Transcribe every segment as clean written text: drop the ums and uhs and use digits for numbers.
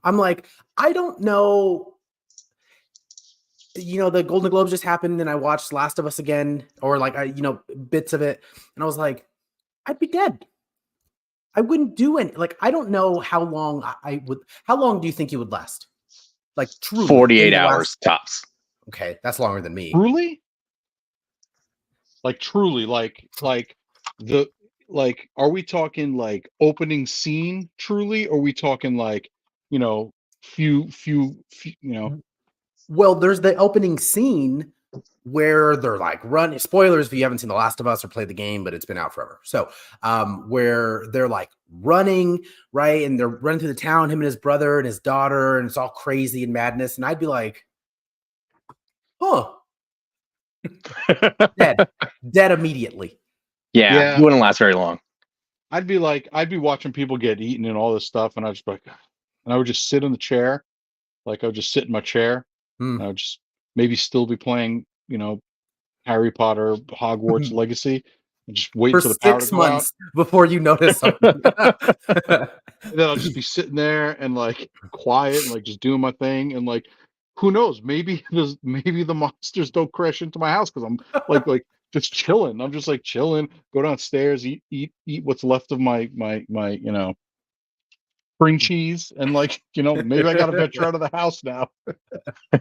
I'm like, I don't know. The Golden Globes just happened, and I watched Last of Us again, or bits of it, and I was like, I'd be dead. I wouldn't do any. Like, I don't know how long I would. How long do you think you would last? Like, truly, 48 hours tops. Okay, that's longer than me. Truly? Truly, are we talking like opening scene truly, or are we talking few, Well, there's the opening scene where they're like running. Spoilers if you haven't seen The Last of Us or played the game, but it's been out forever. So, where they're like running, right? And they're running through the town, him and his brother and his daughter, and it's all crazy and madness. And I'd be like, huh. Dead immediately. Yeah, you wouldn't last very long. I'd be watching people get eaten and all this stuff, and I would just sit in the chair, I would just sit in my chair, and I would just maybe still be playing, Harry Potter, Hogwarts Legacy, and just wait for the power to go out. 6 months before you notice something. And then I'll just be sitting there and quiet and just doing my thing, and who knows? Maybe the monsters don't crash into my house because I'm just chilling. I'm just chilling. Go downstairs, eat what's left of my spring cheese, and maybe I got to venture out of the house now.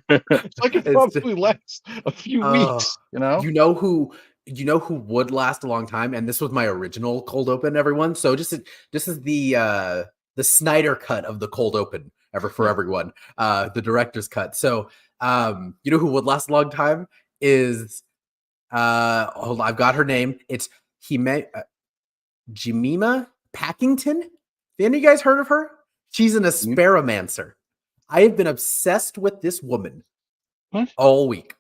It probably lasts a few weeks. You know who would last a long time, and this was my original cold open, everyone. So this is the Snyder cut of the cold open ever for everyone, the director's cut. So who would last a long time is hold on, I've got her name. It's Jemima Packington. Have you guys heard of her? She's an asparamancer. I have been obsessed with this woman all week.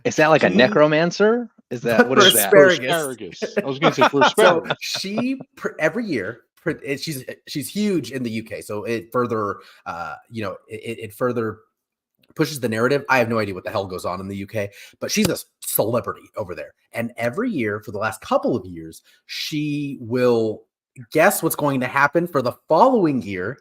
Is that like a necromancer? Is that what is that? Asparagus. I was going to say for asparagus. So she every year, she's huge in the UK. So it further, it further pushes the narrative. I have no idea what the hell goes on in the UK, but she's a celebrity over there. And every year for the last couple of years, she will guess what's going to happen for the following year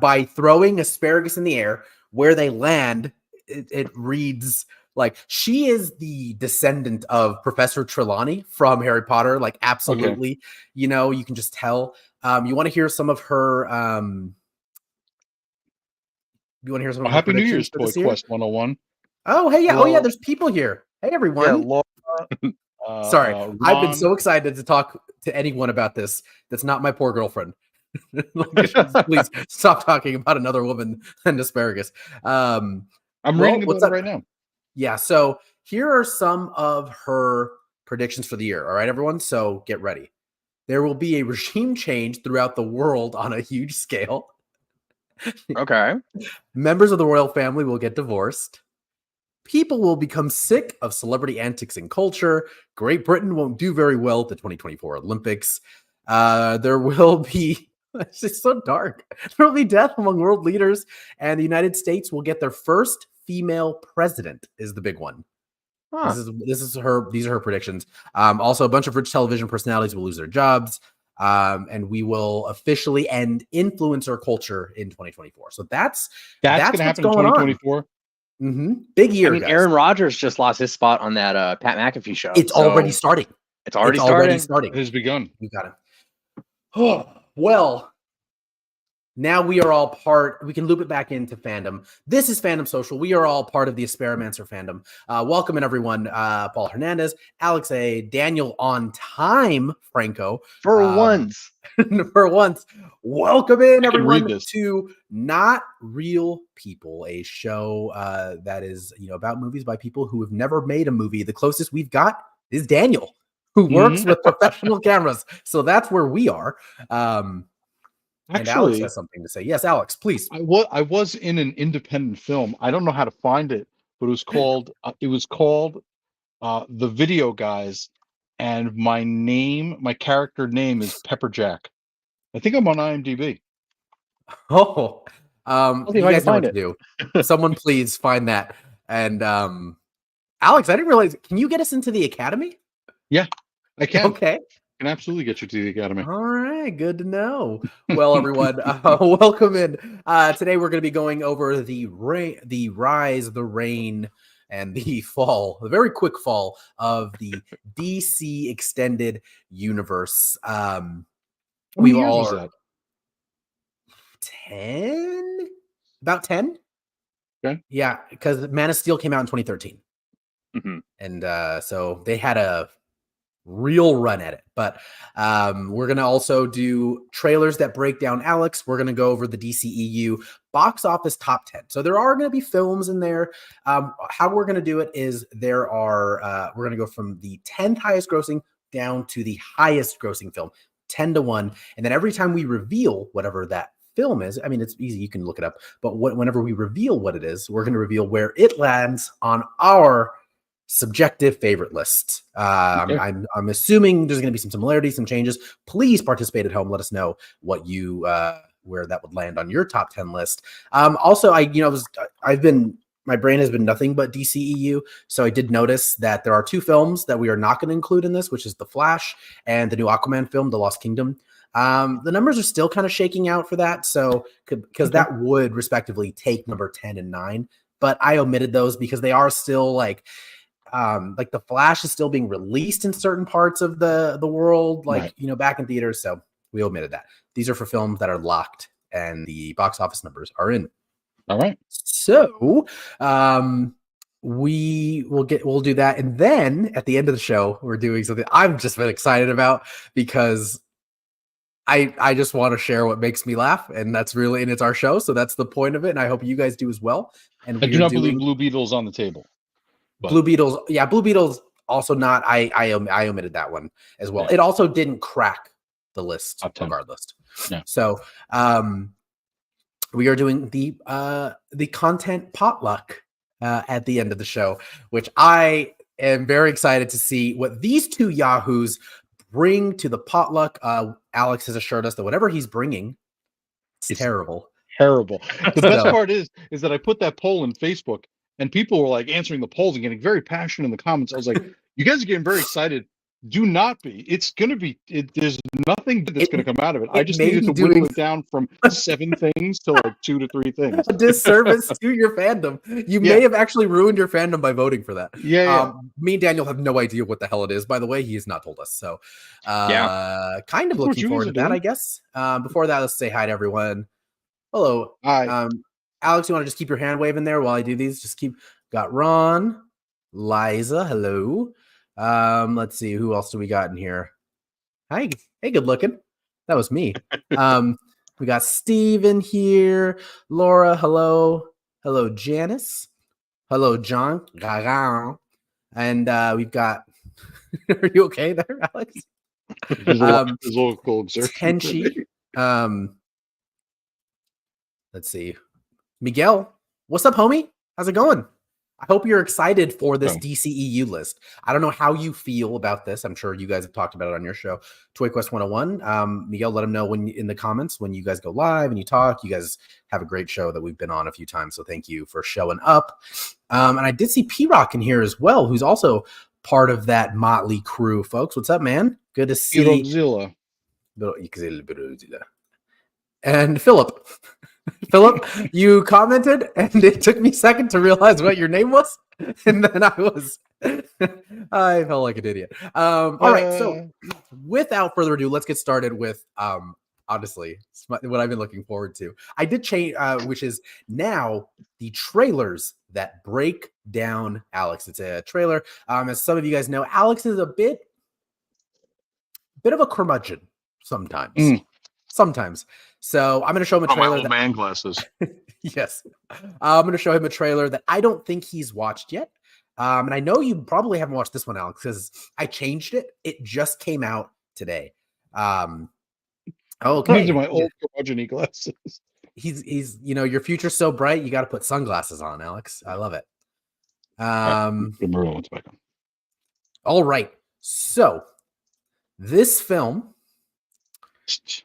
by throwing asparagus in the air. Where they land, it reads like she is the descendant of Professor Trelawney from Harry Potter. Absolutely. Okay. You can just tell. You want to hear some of her you want to hear some of Happy New Year's Toy Quest 101. Oh, hey, yeah. Well, yeah, there's people here. Hey, everyone. Yeah, Laura, sorry, I've been so excited to talk to anyone about this. That's not my poor girlfriend. Please stop talking about another woman and asparagus. I'm reading about it right now. Yeah, so here are some of her predictions for the year. All right, everyone. So get ready. There will be a regime change throughout the world on a huge scale. Okay. Members of the royal family will get divorced. People will become sick of celebrity antics and culture. Great Britain won't do very well at the 2024 Olympics. There will be, it's just so dark. There will be death among world leaders, and the United States will get their first female president is the big one. Huh. These are her predictions. Also, a bunch of rich television personalities will lose their jobs. And we will officially end influencer culture in 2024. So that's going to happen in 2024. Big year. I mean, guys. Aaron Rodgers just lost his spot on that Pat McAfee show. It's already starting. It's already starting. It has begun. You got it. Oh, well, now we are all part. We can loop it back into fandom. This is Fandom Social. We are all part of the Asparamancer fandom. Welcome in, everyone. Paul Hernandez, Alex A, Daniel on time, Franco. For once. For once. Welcome in, everyone, to Not Real People, a show that is about movies by people who have never made a movie. The closest we've got is Daniel, who works with professional cameras. So that's where we are. And Alex has something to say. Yes, Alex, please. I was in an independent film. I don't know how to find it, but it was called The Video Guys, and my character name is Pepperjack. I think I'm on IMDb. Oh, you guys know what to do. Someone please find that. And Alex, I didn't realize. Can you get us into the Academy? Yeah, I can. Okay. can absolutely get you to the Academy. All right, good to know. Well, everyone, welcome in. Today we're going to be going over the rise, the reign, and the fall, the very quick fall of the DC extended universe. How many years was that? 10? About 10? Okay. Yeah, because Man of Steel came out in 2013. Mm-hmm. And so they had a real run at it. But we're going to also do trailers that break down Alex. We're going to go over the DCEU box office top 10. So there are going to be films in there. How we're going to do it is we're going to go from the 10th highest grossing down to the highest grossing film, 10-1. And then every time we reveal whatever that film is, I mean, it's easy, you can look it up, but whenever we reveal what it is, we're going to reveal where it lands on our subjective favorite list. Okay. I'm assuming there's going to be some similarities, some changes. Please participate at home. Let us know what you where that would land on your top 10 list. Also, my brain has been nothing but DCEU, so I did notice that there are two films that we are not going to include in this, which is The Flash and the new Aquaman film, The Lost Kingdom. The numbers are still kind of shaking out for that, so because that would respectively take number 10 and 9, but I omitted those because they are still like The Flash is still being released in certain parts of the world, like right. Back in theaters, so we omitted that. These are for films that are locked and the box office numbers are in. All right. So we'll do that, and then at the end of the show, we're doing something I've just been excited about because I just want to share what makes me laugh, and it's our show, so that's the point of it, and I hope you guys do as well. And I do not believe Blue Beetle's on the table. But. Blue Beetle's also not. I omitted that one as well. Yeah. It also didn't crack the list regardless. Yeah. So we are doing the content potluck at the end of the show, which I am very excited to see what these two yahoos bring to the potluck. Alex has assured us that whatever he's bringing, it's terrible. Terrible. The best part is that I put that poll in Facebook, and people were like answering the polls and getting very passionate in the comments. I was like, "You guys are getting very excited. Do not be. It's going to be. There's nothing good that's going to come out of it. I just needed to whittle it down from 7 things to like 2 to 3 things. A disservice to your fandom. You may have actually ruined your fandom by voting for that. Yeah. Me and Daniel have no idea what the hell it is. By the way, he has not told us. So, kind of looking forward to that, I guess. Before that, let's say hi to everyone. Hello. Hi. Alex, you want to just keep your hand waving there while I do these? Got Ron, Liza, hello. Let's see, who else do we got in here? Hi, hey, good looking. That was me. We got Steve in here. Laura, hello. Hello, Janice. Hello, John. And we've got are you okay there, Alex? Tenchi. Let's see. Miguel, what's up, homie? How's it going? I hope you're excited for this DCEU list. I don't know how you feel about this. I'm sure you guys have talked about it on your show, Toy Quest 101. Miguel, let them know in the comments when you guys go live and you talk. You guys have a great show that we've been on a few times, so thank you for showing up. And I did see P-Rock in here as well, who's also part of that motley crew, folks. What's up, man? Good to see you. And Philip. Philip, you commented, and it took me a second to realize what your name was, and then I felt like an idiot. All right, so without further ado, let's get started with honestly what I've been looking forward to. I did change, which is now the trailers that break down Alex. It's a trailer. As some of you guys know, Alex is a bit of a curmudgeon sometimes. Sometimes. So I'm going to show him a trailer. My old man glasses. Yes. I'm going to show him a trailer that I don't think he's watched yet. And I know you probably haven't watched this one, Alex, because I changed it. It just came out today. Okay. These are my old curmudgeon glasses. He's your future's so bright, you got to put sunglasses on, Alex. I love it. All right. So this film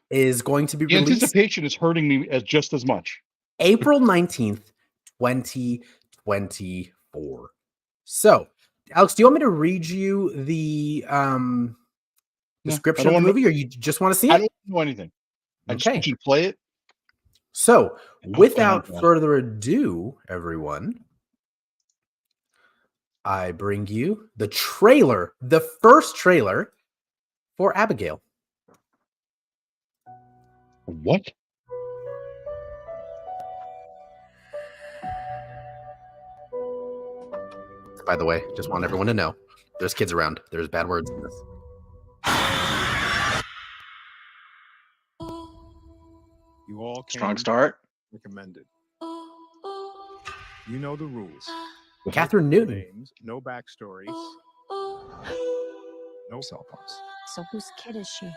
is going to be released. Anticipation is hurting me just as much. April 19th, 2024. So, Alex, do you want me to read you the description of the movie, or you just want to see it? I don't know anything. I just want you to play it. So, without further ado, everyone, I bring you the trailer, the first trailer for Abigail. What? By the way, just want everyone to know, there's kids around. There's bad words in this. You all Strong start. recommended. You know the rules. Catherine Newton. Names, no backstories, no cell phones. So whose kid is she?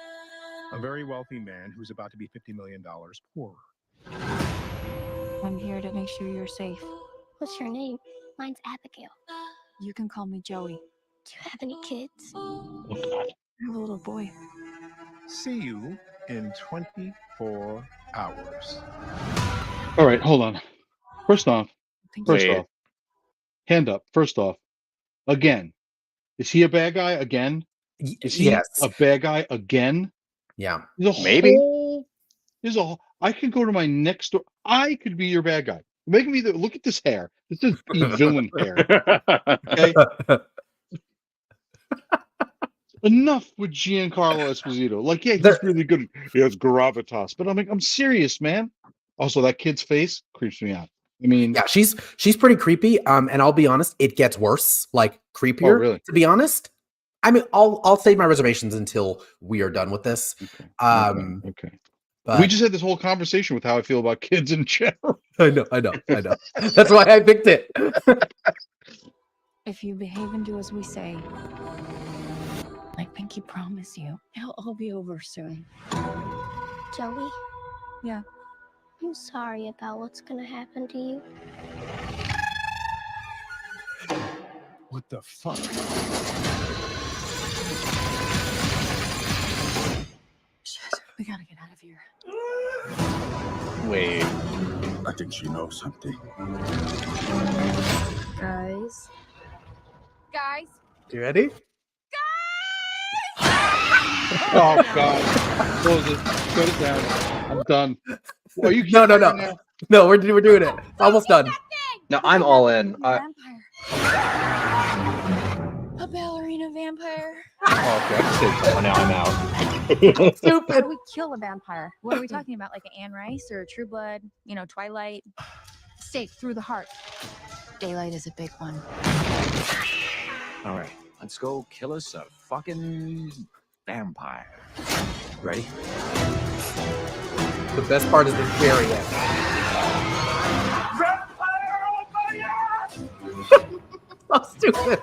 A very wealthy man who's about to be $50 million poorer. I'm here to make sure you're safe. What's your name? Mine's Abigail. You can call me Joey. Do you have any kids? Oh, God. I have a little boy. See you in 24 hours. All right, hold on. First off, Wait. hand up. First off, again, is he a bad guy again? Is he Yes. a bad guy again? Yeah. Maybe. I can go to my next door. I could be your bad guy. Making me look at this hair. This is villain hair. Okay. Enough with Giancarlo Esposito. Like, yeah, he's really good. He has gravitas. But I'm serious, man. Also, that kid's face creeps me out. I mean, Yeah, she's pretty creepy. And I'll be honest, it gets worse, like creepier. Oh, really? To be honest, I mean, I'll save my reservations until we are done with this. okay. But We just had this whole conversation with how I feel about kids in general. I know. That's why I picked it. If you behave and do as we say, like Pinky promised you, it'll all be over soon. Joey? Yeah. I'm sorry about what's gonna happen to you. What the fuck? Shit, we gotta get out of here. Wait. I think she knows something. Guys. Guys. You ready? Oh, God. Close it. Shut it down. I'm done. Are you No. kidding me now? No, we're doing it. It's almost done. No, I'm all in. Vampire. A ballerina vampire. Oh, okay. I can say, oh, now I'm out. How Stupid. do we kill a vampire? What are we talking about? Like an Anne Rice or a True Blood? You know, Twilight? Stake through the heart. Daylight is a big one. All right, let's go kill us a fucking vampire. Ready? The best part is the very end. So stupid.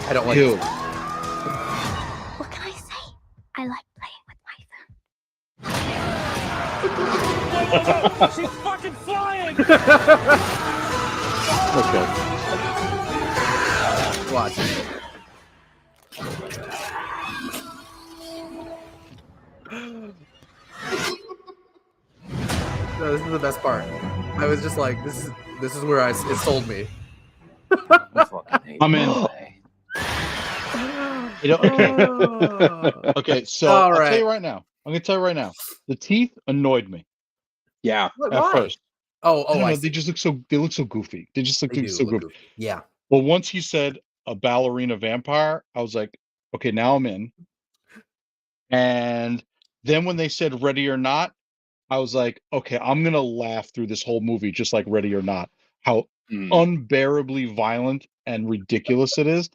I don't like Ew. it. What can I say? I like playing with my phone. She's fucking flying! Okay. Watch. No, this is the best part. I was just like, this is where it sold me. I fucking hate I'm in. you. You know, okay. Okay, so All I'll right. tell you right now. I'm gonna tell you right now. The teeth annoyed me Yeah. at first. I Oh, don't know, I they just look so goofy. They just look They do so look goofy. goofy. Yeah. But once he said a ballerina vampire, I was like, okay, now I'm in. And then when they said Ready or Not, I was like, okay, I'm gonna laugh through this whole movie just like Ready or Not. How unbearably violent and ridiculous it is.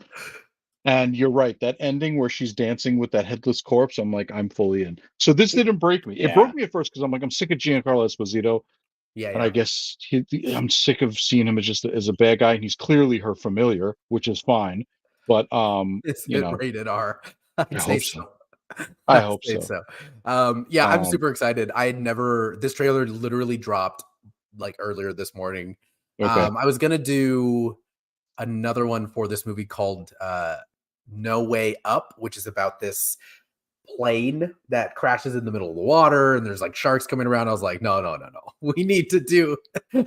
And you're right, that ending where she's dancing with that headless corpse, I'm like, I'm fully in. So this didn't break me. It Yeah. broke me at first because I'm like, I'm sick of Giancarlo Esposito. Yeah. And I guess I'm sick of seeing him as a bad guy. And he's clearly her familiar, which is fine. But It's you know, rated R. I say hope so. I hope say so. Yeah, I'm super excited. This trailer literally dropped like earlier this morning. Okay. I was gonna do another one for this movie called No Way Up, which is about this plane that crashes in the middle of the water and there's like sharks coming around. I was like, no. We need to do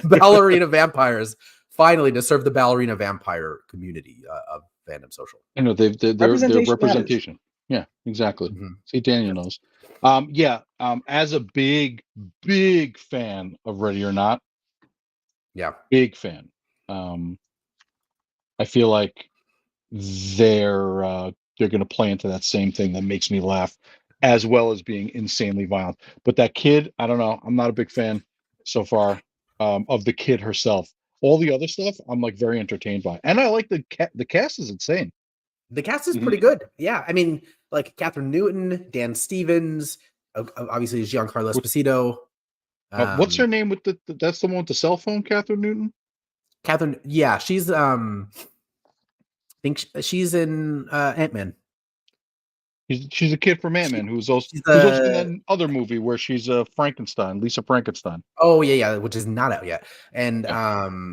ballerina vampires finally to serve the ballerina vampire community of Fandom Social. You know, their Representation representation. Yeah, exactly. Mhm. See, Daniel knows. As a big fan of Ready or Not, Yeah. big fan. I feel like they're going to play into that same thing that makes me laugh, as well as being insanely violent. But that kid, I don't know. I'm not a big fan so far of the kid herself. All the other stuff, I'm like very entertained by, and I like the cast is insane. The cast is pretty good. Yeah. I mean, like Catherine Newton, Dan Stevens, obviously Giancarlo Esposito. What's her name with that's the one with the cell phone, Catherine Newton? Catherine, yeah, she's I think she's in Ant-Man. She's a kid from Ant-Man who's also in that other movie where she's Frankenstein, Lisa Frankenstein. Oh yeah, which is not out yet. And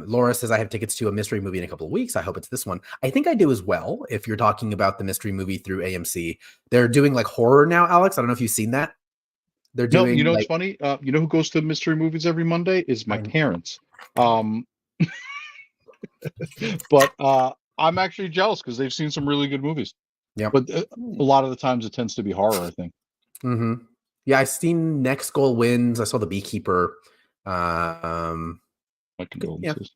Laura says I have tickets to a mystery movie in a couple of weeks. I hope it's this one. I think I do as well. If you're talking about the mystery movie through AMC, they're doing like horror now. Alex, I don't know if you've seen that. They're doing. No, you know, it's funny. You know who goes to mystery movies every Monday is my parents. But I'm actually jealous because they've seen some really good movies. Yeah, but a lot of the times it tends to be horror, I think. Mm-hmm. Yeah, I've seen Next Goal Wins. I saw The Beekeeper. My condolences.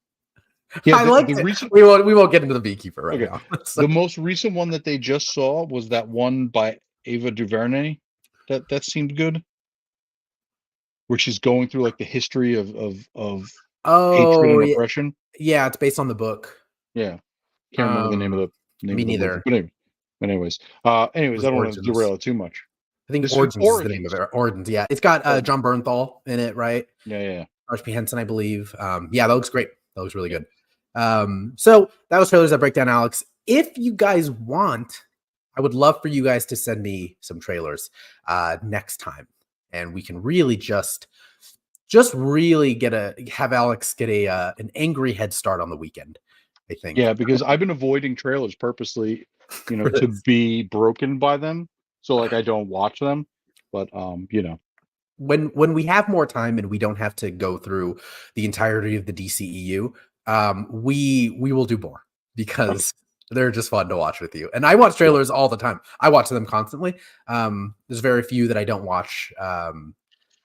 Yeah, I like it. Recent... We won't get into The Beekeeper right now. So. The most recent one that they just saw was that one by Ava DuVernay. That seemed good. Where she's going through like the history of hatred and oppression. Yeah, it's based on the book. Yeah, can't remember the name of the name. Me of the neither. Book. But anyways, I don't want to derail it too much. I think Origins is the name of it. Origins, yeah. It's got John Bernthal in it, right? Yeah. Archie Henson, I believe. Yeah, that looks great. That looks really good. So that was trailers that break down, Alex. If you guys want, I would love for you guys to send me some trailers next time, and we can really just really have Alex get an angry head start on the weekend. I think. Yeah, because I've been avoiding trailers purposely, to be broken by them. So like I don't watch them, but when we have more time and we don't have to go through the entirety of the DCEU, we will do more because they're just fun to watch with you. And I watch trailers all the time. I watch them constantly. There's very few that I don't watch.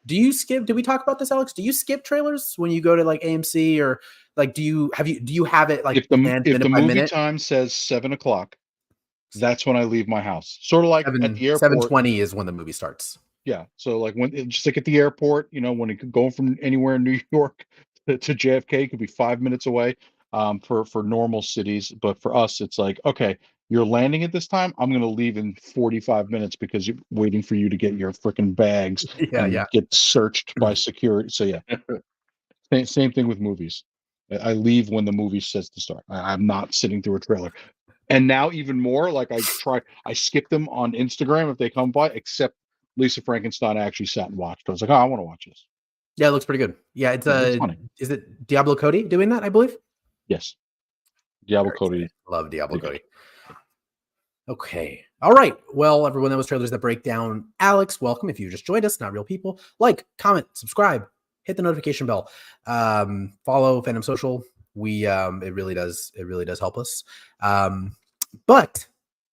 Do you skip? Did we talk about this, Alex? Do you skip trailers when you go to like AMC or like do you have it like if the movie time says 7:00, that's when I leave my house. Sort of like at the airport. 7:20 is when the movie starts. Yeah, so like just like at the airport, when it could go from anywhere in New York to JFK, it could be 5 minutes away. For normal cities, but for us, it's like okay. You're landing at this time. I'm going to leave in 45 minutes because you're waiting for you to get your freaking bags and get searched by security. So yeah, same thing with movies. I leave when the movie says to start. I'm not sitting through a trailer. And now even more, like I skip them on Instagram if they come by, except Lisa Frankenstein I actually sat and watched. I was like, oh, I want to watch this. Yeah, it looks pretty good. Yeah, it's funny. Is it Diablo Cody doing that, I believe? Yes. Diablo Cody. Love Diablo Cody. Okay. All right. Well, everyone, that was Trailers That Break Down. Alex, welcome. If you just joined us, Not Real People, like, comment, subscribe, hit the notification bell, follow Fandom Social. It really does help us. But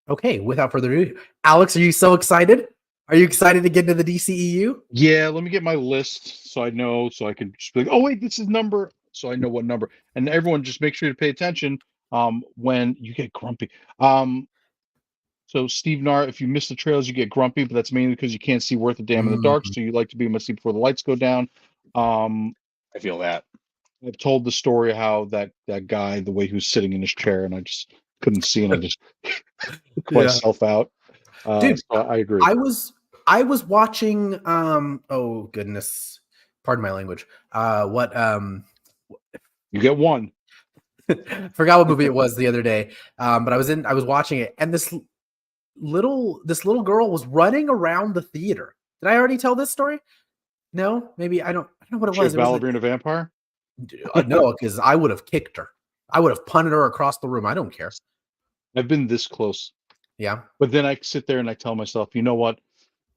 okay, without further ado, Alex, are you so excited? Are you excited to get into the DCEU? Yeah, let me get my list so I know, so I can just be like, oh wait, this is number, so I know what number. And everyone just make sure to pay attention when you get grumpy. So Steve Nar, if you miss the trails, you get grumpy, but that's mainly because you can't see worth a damn in the dark. So you like to be in my seat before the lights go down. I feel that. I've told the story of how that guy, the way he was sitting in his chair, and I just couldn't see, and I just took myself out. Dude, so I agree. I was watching. Oh goodness, pardon my language. You get one. Forgot what movie it was the other day. But I was watching it, and this little girl was running around the theater. Did I already tell this story? No, maybe I don't know what it was. Ballerina vampire? No, because I would have kicked her. I would have punted her across the room. I don't care. I've been this close. Yeah. But then I sit there and I tell myself, you know what?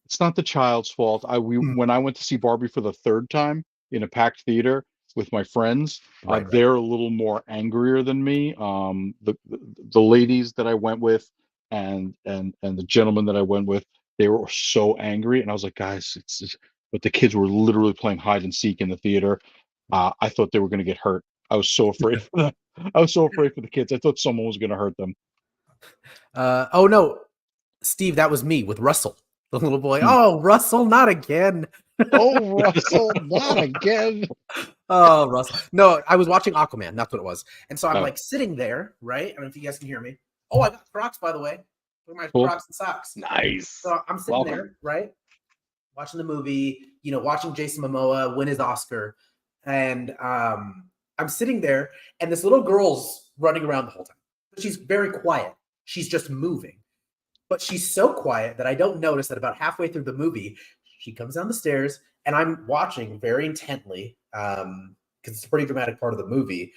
It's not the child's fault. When I went to see Barbie for the third time in a packed theater, with my friends. Right. They're a little more angrier than me. The ladies that I went with and the gentleman that I went with, they were so angry, and I was like, guys, but the kids were literally playing hide and seek in the theater. I thought they were going to get hurt. I was so afraid for them. I was so afraid for the kids. I thought someone was going to hurt them. Oh no, Steve, that was me with Russell, the little boy. Hmm. Oh, Russell, not again. Oh, Russell, not again. Oh, Russell. No, I was watching Aquaman. That's what it was. And so I'm Oh. like sitting there, right? I don't know if you guys can hear me. Oh, I got Crocs, by the way. Look at my Cool. Crocs and socks. Nice. So I'm sitting Welcome. there, right? Watching the movie, watching Jason Momoa win his Oscar. And I'm sitting there, and this little girl's running around the whole time. But she's very quiet. She's just moving. But she's so quiet that I don't notice that about halfway through the movie, she comes down the stairs, and I'm watching very intently because it's a pretty dramatic part of the movie.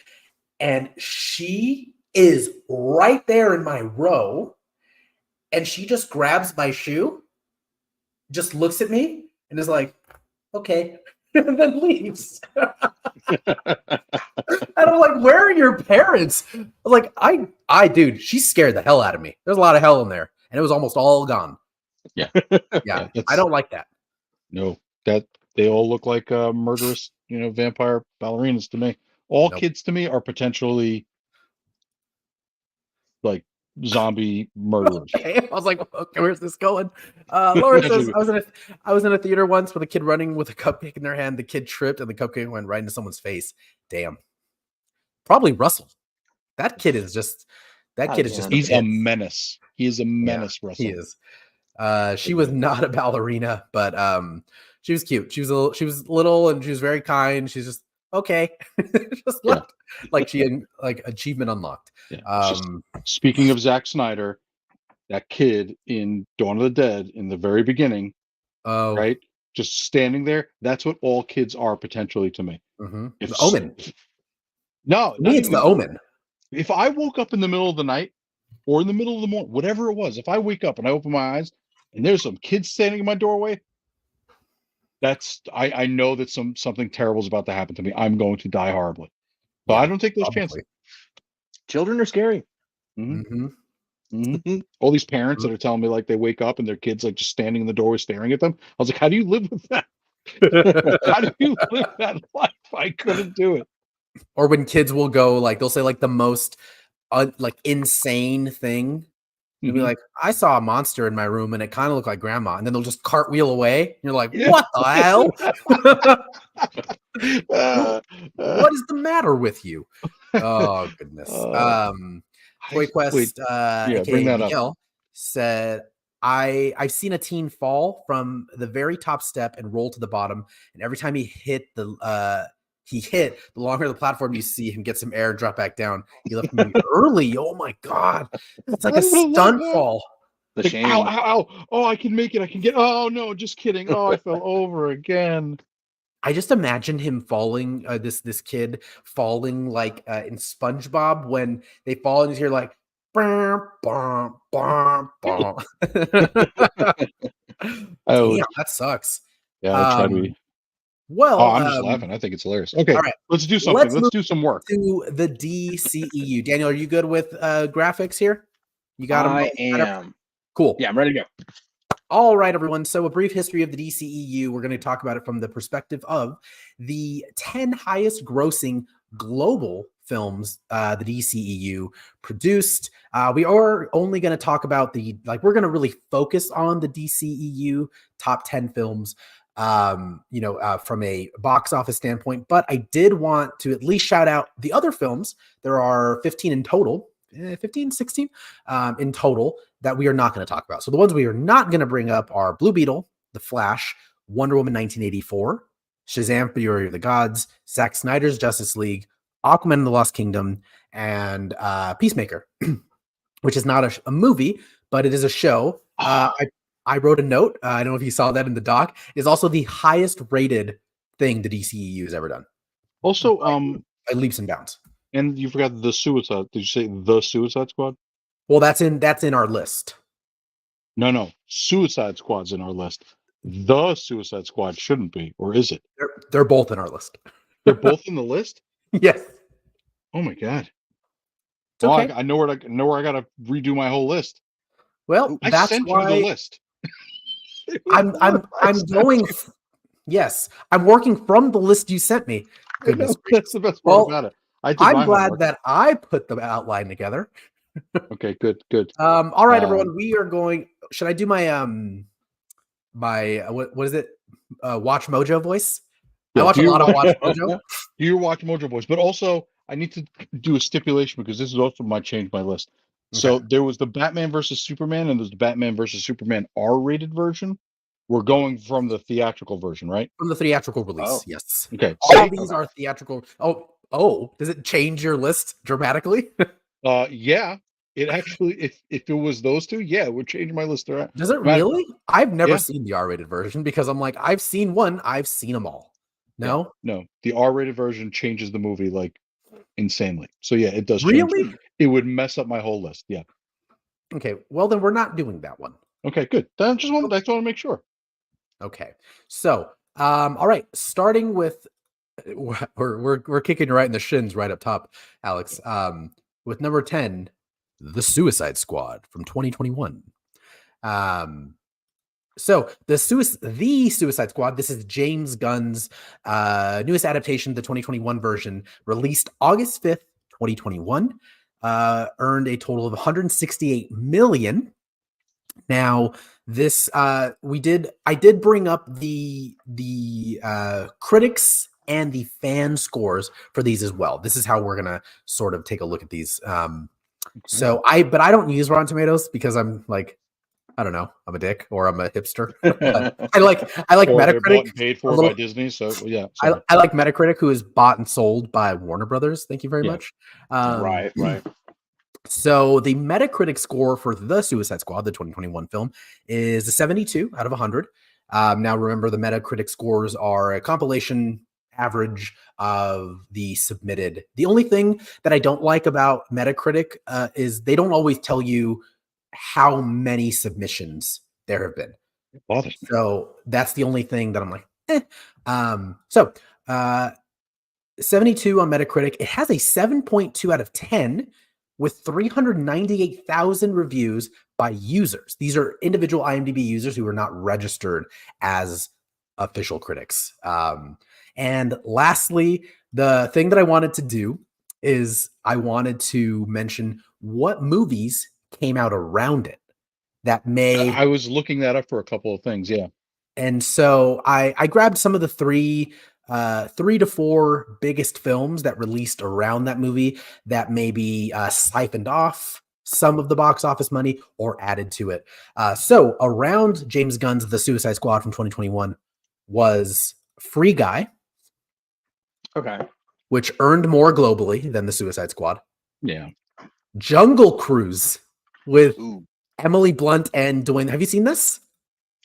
And she is right there in my row, and she just grabs my shoe, just looks at me, and is like, okay, and then leaves. And I'm like, where are your parents? I was like, dude, she scared the hell out of me. There's a lot of hell in there, and it was almost all gone. Yeah. Yeah, I don't like that. No, that they all look like murderous, vampire ballerinas to me. All Nope. kids to me are potentially like zombie murderers. Okay. I was like, okay, where's this going? Laura says, I was in a theater once with a kid running with a cupcake in their hand. The kid tripped and the cupcake went right into someone's face. Damn. Probably Russell. That kid is just He's a menace. He is a menace, Russell. He is. She was not a ballerina, but she was cute. She was little and she was very kind. She's just okay. Just left. Like she had achievement unlocked. Yeah. Speaking of Zack Snyder, that kid in Dawn of the Dead in the very beginning, right? Just standing there. That's what all kids are potentially to me. Mm-hmm. The Omen. No, it's the Omen. If I woke up in the middle of the night or in the middle of the morning, whatever it was, if I wake up and I open my eyes and there's some kids standing in my doorway, I know that something terrible is about to happen to me. I'm going to die horribly. So I don't take those chances. Children are scary. Mm-hmm. Mm-hmm. All these parents that are telling me like they wake up and their kids like just standing in the doorway staring at them. I was like, how do you live with that? How do you live that life? I couldn't do it. Or when kids will go they'll say the most insane thing. They'll be like, I saw a monster in my room and it kind of looked like grandma. And then they'll just cartwheel away. And you're like, what the hell? What is the matter with you? Oh, goodness. Toy Quest, bring that Abigail, up. said, I've seen a teen fall from the very top step and roll to the bottom. And every time he hit, the longer the platform you see him get some air and drop back down. He left me early. Oh my God. It's like a stunt fall. The shame. Ow, ow, ow. Oh, I can make it. I can get. Oh, no, just kidding. Oh, I fell over again. I just imagine him falling, this kid falling like in SpongeBob when they fall and you hear like, bum, bum, bum, bum. Damn, that sucks. Yeah, that's try to be. Well, I'm just laughing. I think it's hilarious. Okay, all right. Let's do something. Let's do some work. To the DCEU. Daniel, are you good with graphics here? You got them? I am. Cool. Yeah, I'm ready to go. All right, everyone. So a brief history of the DCEU. We're going to talk about it from the perspective of the 10 highest grossing global films the DCEU produced. We are only going to talk about we're going to really focus on the DCEU top 10 films from a box office standpoint, but I did want to at least shout out the other films. There are 15 in total, 16 in total that we are not going to talk about. So the ones we are not going to bring up are Blue Beetle, The Flash, Wonder Woman 1984, Shazam: Fury of the Gods, Zack Snyder's Justice League, Aquaman and the Lost Kingdom, and Peacemaker, which is not a movie, but it is a show. I wrote a note. I don't know if you saw that in the doc. It is also the highest rated thing the DCEU has ever done. Also, by leaps and bounds. And you forgot the Suicide. Did you say the Suicide Squad? Well, that's in our list. No. Suicide Squad's in our list. The Suicide Squad shouldn't be, or is it? They're both in our list. They're both in the list. Yes. Oh my god. It's okay. I know where I gotta redo my whole list. Well, I that's sent you why the list. I'm going. Yes, I'm working from the list you sent me. Goodness gracious. That's the best part Well, about it. I did I'm my glad homework. that I put the outline together. Okay, good. All right, everyone. We are going. Should I do my what is it? Watch Mojo voice. I Yeah, watch a lot of Watch Mojo. Do your Watch Mojo boys, but also I need to do a stipulation because this is also might change my list. So Okay. there was the Batman versus Superman, and there's the Batman versus Superman R-rated version. We're going from the theatrical version, right? From the theatrical release. Oh. Yes. Okay. All So, of these are theatrical. Oh, does it change your list dramatically? yeah, it actually, if it was those two, yeah, it would change my list around. Does it really? I've never Yeah. seen the R-rated version because I'm like, I've seen one, I've seen them all. No, No, the R-rated version changes the movie like insanely. So yeah, it does change. really? It would mess up my whole list. Yeah. Okay, well then we're not doing that one. Okay, good. I just want to make sure. Okay, so all right, starting with we're kicking you right in the shins right up top, Alex. With number 10, The Suicide Squad from 2021. So the Suicide Squad. This is James Gunn's newest adaptation, the 2021 version, released August 5th, 2021. Earned a total of 168 million. Now, this I did bring up the critics and the fan scores for these as well. This is how we're gonna sort of take a look at these. But I don't use Rotten Tomatoes because I'm like, I don't know, I'm a dick or I'm a hipster. I like Or they're bought Metacritic. and paid for by Disney. So yeah. I like Metacritic, who is bought and sold by Warner Brothers. Thank you very much. Right. So the Metacritic score for The Suicide Squad, the 2021 film, is a 72 out of 100. Now, remember, the Metacritic scores are a compilation average of the submitted. The only thing that I don't like about Metacritic is they don't always tell you how many submissions there have been. So that's the only thing that I'm like, 72 on Metacritic. It has a 7.2 out of 10 with 398,000 reviews by users. These are individual IMDb users who are not registered as official critics. And lastly, the thing that I wanted to do is I wanted to mention what movies came out around it that may... I was looking that up for a couple of things, yeah. And so I grabbed some of the three to four biggest films that released around that movie that maybe siphoned off some of the box office money or added to it. So around James Gunn's The Suicide Squad from 2021 was Free Guy. Okay. Which earned more globally than The Suicide Squad. Yeah. Jungle Cruise with Emily Blunt and Dwayne. Have you seen this?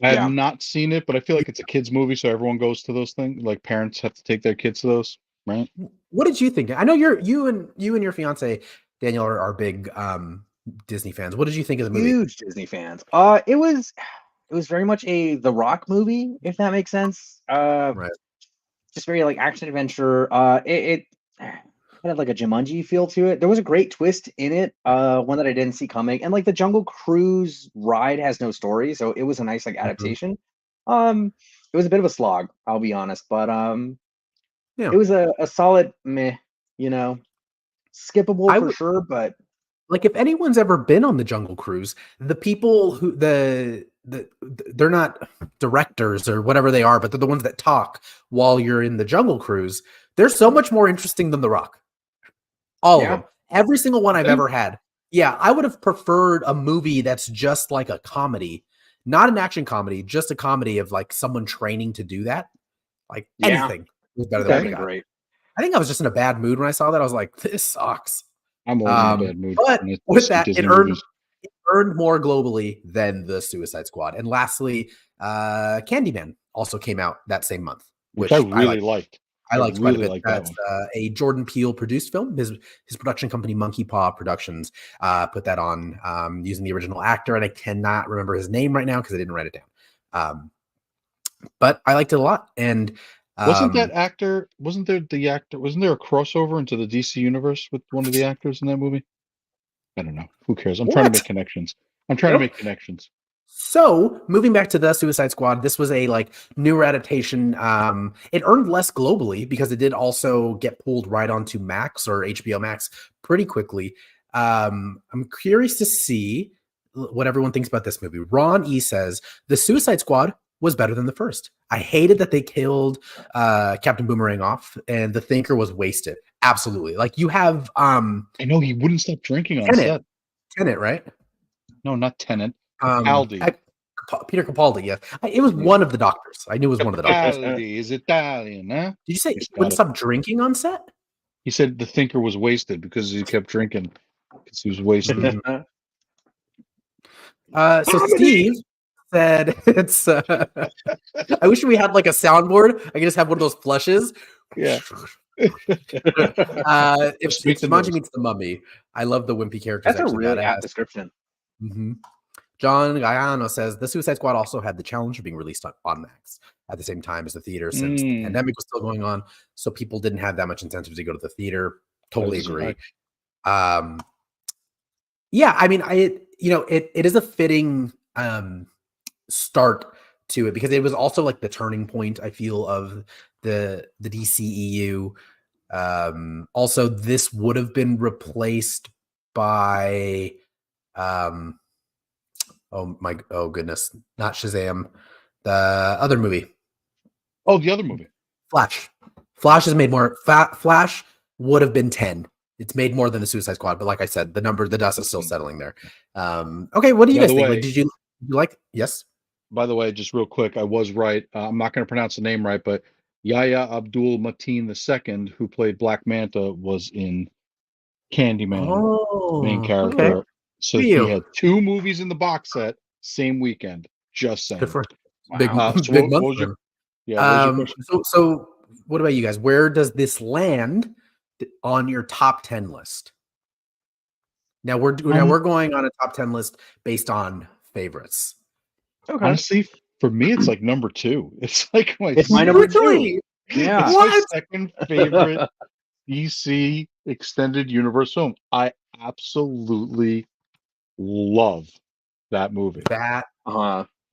I have not seen it, but I feel like it's a kids movie, so everyone goes to those things. Like parents have to take their kids to those, right? What did you think? I know you and your fiance Daniel are big Disney fans. What did you think of the movie? Huge Disney fans. It was very much a The Rock movie, if that makes sense. Right. Just very like action adventure. It had like a Jumanji feel to it. There was a great twist in it, one that I didn't see coming. And like the Jungle Cruise ride has no story, so it was a nice like adaptation. It was a bit of a slog, I'll be honest, but it was a solid meh, skippable for sure. But like, if anyone's ever been on the Jungle Cruise, the people who they're not directors or whatever they are, but they're the ones that talk while you're in the Jungle Cruise. They're so much more interesting than The Rock. All of them. Every single one I've ever had. Yeah, I would have preferred a movie that's just like a comedy, not an action comedy, just a comedy of like someone training to do that. Like anything was better than that. Great. I think I was just in a bad mood when I saw that. I was like, this sucks. I'm always in a bad mood. But with that, it earned more globally than The Suicide Squad. And lastly, Candyman also came out that same month, which I really liked. I liked quite a bit. Like That's a Jordan Peele produced film. His production company, Monkey Paw Productions, put that on using the original actor, and I cannot remember his name right now because I didn't write it down. But I liked it a lot, and Wasn't that actor? Wasn't there the actor? Wasn't there a crossover into the DC universe with one of the actors in that movie? I don't know. Who cares? I'm trying to What? make connections. I'm trying to make connections. So moving back to the Suicide Squad, this was a like newer adaptation. It earned less globally because it did also get pulled right onto Max or HBO Max pretty quickly. I'm curious to see what everyone thinks about this movie. Ron E says the Suicide Squad was better than the first. I hated that they killed Captain Boomerang off, and the Thinker was wasted. Absolutely. Like you have I know he wouldn't stop drinking on set. Tenet, right? No, not Tennant. Capaldi. Peter Capaldi, yes. It was one of the doctors. I knew it was one of the doctors. Capaldi is Italian, huh? Did you say He's he wouldn't got it. stop drinking on set? He said the Thinker was wasted because he kept drinking. Because he was wasted. So Steve said it's I wish we had like a soundboard. I could just have one of those flushes. Yeah. If Speaks of Jumanji those. meets the Mummy, I love the wimpy characters. That's a actually really badass. apt description. Mm-hmm. John Gaiano says the Suicide Squad also had the challenge of being released on Max at the same time as the theater since the pandemic was still going on, so people didn't have that much incentive to go to the theater. Totally agree. Yeah, I mean, it is a fitting start to it because it was also like the turning point, I feel, of the DCEU. Also, this would have been replaced by oh goodness, not Shazam, the other movie. Oh, the other movie. Flash. Flash has made more. Flash would have been 10. It's made more than the Suicide Squad, but like I said, the dust is still settling there. Okay, what do you guys think? Like, did you like? Yes. By the way, just real quick, I was right. I'm not going to pronounce the name right, but Yahya Abdul Mateen II, who played Black Manta, was in Candyman, main character. Okay. So he had 2 movies in the box set, same weekend. Just saying. Good for Wow. big month. What was your question? So what about you guys? Where does this land on your top 10 list? Now we're going on a top 10 list based on favorites. Okay. Honestly, for me, it's like number 2. It's like my number 2. Yeah. It's my second favorite DC extended universe film. I absolutely love that movie. That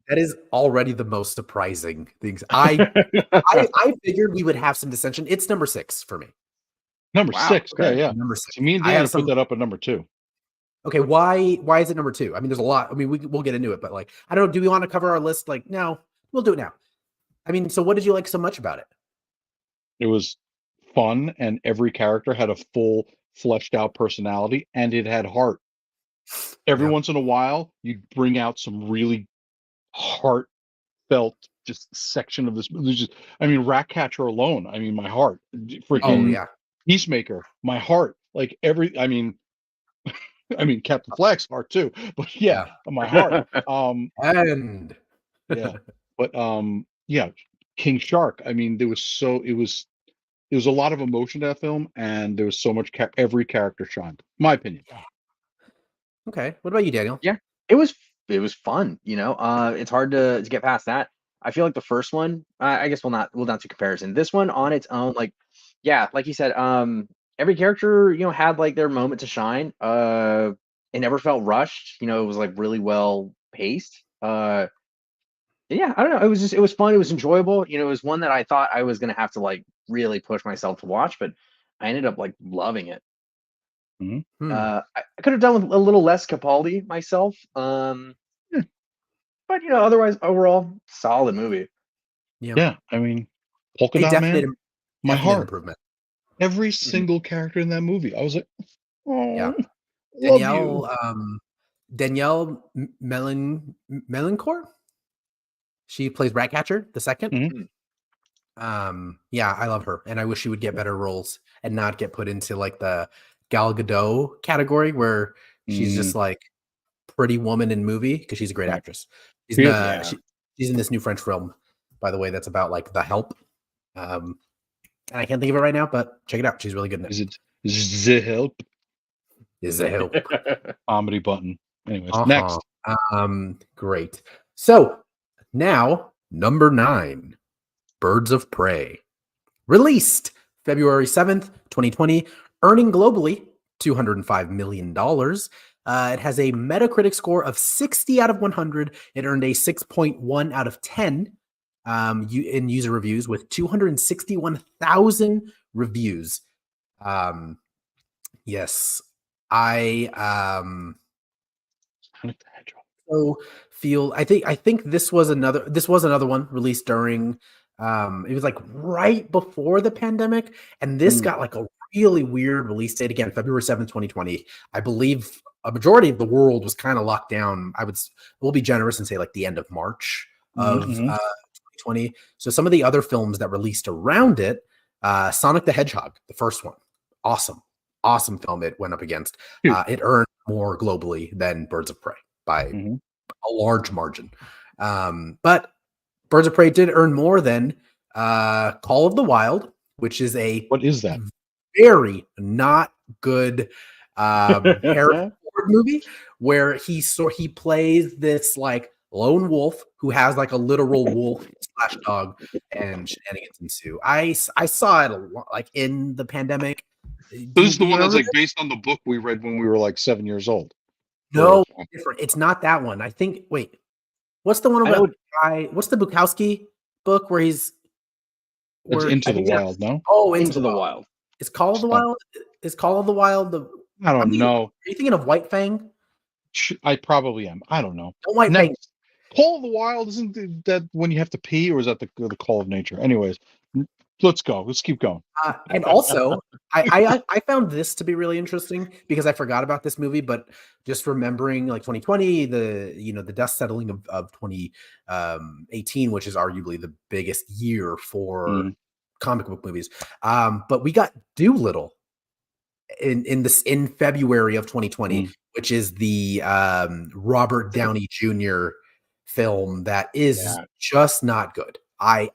is already the most surprising things. I figured we would have some dissension. It's number 6 for me. Number 6. Okay. Yeah. Number 6. So me and Dan put that up at number 2. Okay, why is it number 2? I mean, there's a lot. I mean, we'll get into it, but like, I don't know. Do we want to cover our list? Like, no, we'll do it now. I mean, so what did you like so much about it? It was fun, and every character had a full, fleshed out personality, and it had heart. Every once in a while, you bring out some really heartfelt just section of this. I mean, Ratcatcher alone. I mean, my heart. Freaking Peacemaker, my heart. Like I mean, Captain Flag's heart too. But my heart. And King Shark. I mean, there was a lot of emotion to that film, and there was so much. Every character shined. My opinion. Okay, what about you, Daniel? Yeah, it was fun. It's hard to get past that. I feel like the first one. I guess we'll not do comparison. This one on its own, like you said, every character had like their moment to shine. It never felt rushed. It was like really well paced. I don't know. It was fun. It was enjoyable. It was one that I thought I was gonna have to like really push myself to watch, but I ended up like loving it. Mm-hmm. I could have done with a little less Capaldi myself. But otherwise, overall, solid movie. Yeah, I mean, Polka Dot Man, my heart. Improvement. Every single character in that movie, I was like, oh, Danielle Melancourt. She plays Ratcatcher, the second. Mm-hmm. I love her, and I wish she would get better roles and not get put into like the Gal Gadot category where she's just like pretty woman in movie because she's a great actress. She's in this new French film, by the way, that's about like The Help. And I can't think of it right now, but check it out. She's really good in it. Is it The Help? Is The Help. Comedy button. Anyways, next. Great. So now number 9, Birds of Prey. Released February 7th, 2020, earning globally $205 million. It has a Metacritic score of 60 out of 100. It earned a 6.1 out of 10 in user reviews with 261,000 reviews. Yes, I Sonic the Hedgehog. so feel. I think this was another one released during. It was like right before the pandemic, and this got like a really weird release date again, February 7th, 2020. I believe a majority of the world was kind of locked down. We'll be generous and say like the end of March of 2020. So some of the other films that released around it, Sonic the Hedgehog, the first one, awesome film it went up against. It earned more globally than Birds of Prey by a large margin. But Birds of Prey did earn more than Call of the Wild, which is What is that? very not good Harrison Ford movie where he plays this like lone wolf who has like a literal wolf / dog, and shenanigans ensue. I saw it a lot, like in the pandemic. This is the one that's like based on the book we read when we were like 7 years old. No, different. It's not that one. I think. Wait, what's the one about the guy? What's the Bukowski book where he's? It's Into the Wild, no? Oh, Into the Wild. Is Call of the Wild? Is Call of the Wild the? I don't know. Are you thinking of White Fang? I probably am. I don't know. Don't White Fang. Call of the Wild, isn't that when you have to pee, or is that the call of nature? Anyways, let's go. Let's keep going. And also, I found this to be really interesting because I forgot about this movie, but just remembering like 2020, the dust settling of 2018, which is arguably the biggest year for comic book movies. But we got Doolittle in February of 2020, which is the Robert Downey Jr. film that is just not good. I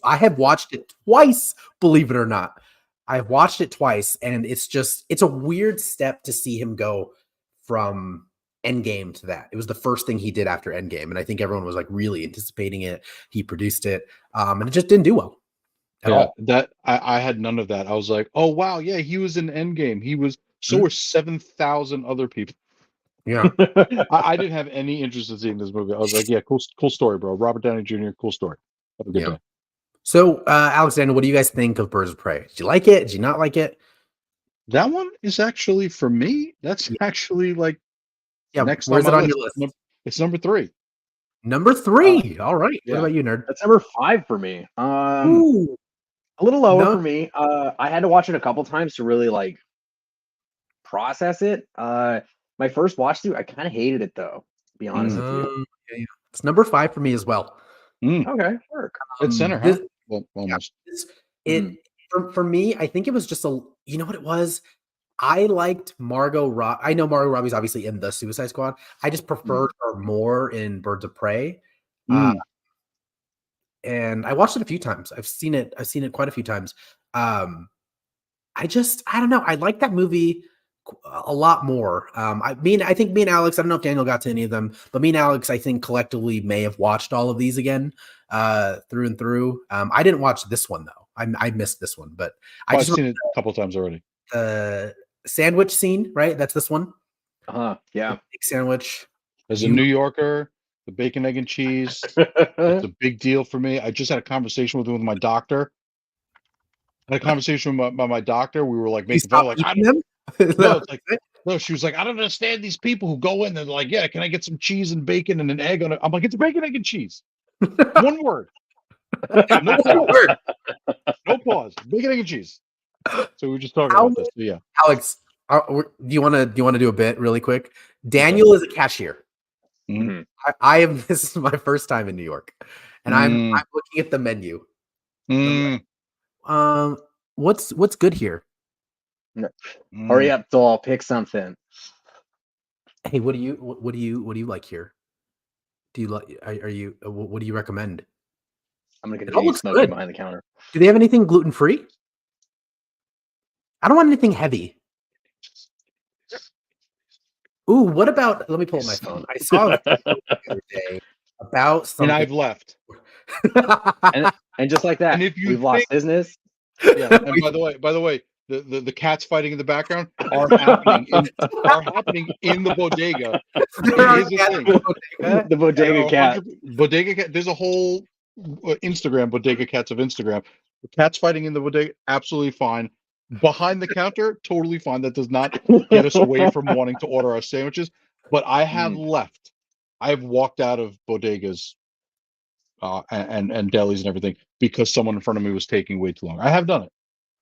have watched it twice, believe it or not. I've watched it twice, and it's a weird step to see him go from Endgame to that. It was the first thing he did after Endgame, and I think everyone was like really anticipating it. He produced it, and it just didn't do well at all. That I had none of that. I was like, oh wow, yeah, he was in Endgame. He was so were 7,000 other people. Yeah. I didn't have any interest in seeing this movie. I was like, yeah, cool story, bro. Robert Downey Jr., cool story. Have a good day. So, Alexander, what do you guys think of Birds of Prey? Did you like it? Did you not like it? That one is actually, for me, that's actually like next where's on it my on list. your list? It's number 3. Number 3. All right. Yeah. What about you, nerd? That's number 5 for me. Ooh. A little lower for me. I had to watch it a couple times to really like process it. My first watch through, I kind of hated it though, to be honest with you. Yeah. It's number 5 for me as well. Okay, work. It's center, huh? Well, almost. For me, I think it was just you know what it was? I liked Margot Robbie. I know Margot Robbie's obviously in the Suicide Squad. I just preferred her more in Birds of Prey. And I watched it a few times. I've seen it quite a few times. I don't know. I like that movie a lot more. I think me and Alex, I don't know if Daniel got to any of them, but me and Alex, I think collectively may have watched all of these again through and through. I didn't watch this one though. I missed this one, but I've seen it a couple times already. The sandwich scene, right? That's this one. Yeah. Big sandwich. As a New Yorker, the bacon, egg, and cheese, it's a big deal for me. I just had a conversation with my doctor. I had a conversation with my doctor. We were like making fun, like, no, she was like, I don't understand these people who go in and they're like, yeah, can I get some cheese and bacon and an egg on it? I'm like, it's bacon, egg, and cheese. One word. No word. No pause. Bacon, egg, and cheese. So we were just talking about this. So yeah. Alex, do you want to do a bit really quick? Daniel is a cashier. Mm-hmm. I am. This is my first time in New York, and I'm looking at the menu. What's good here? Hurry up, doll. Pick something. Hey, what do you like here? Do you like? Are you? What do you recommend? I'm gonna continue smoking behind the counter. Do they have anything gluten free? I don't want anything heavy. Ooh, what about? Let me pull up my phone. I saw a video the other day about something. And I've left. and just like that, we've lost business. Yeah. And by the way, the cats fighting in the background are happening in the bodega. There are Here's the cats thing. in the bodega. The bodega cat. Bodega cat. There's a whole Instagram bodega cats of Instagram. The cats fighting in the bodega, absolutely fine. Behind the counter, totally fine. That does not get us away from wanting to order our sandwiches. But I have left. I have walked out of bodegas and delis and everything because someone in front of me was taking way too long. I have done it.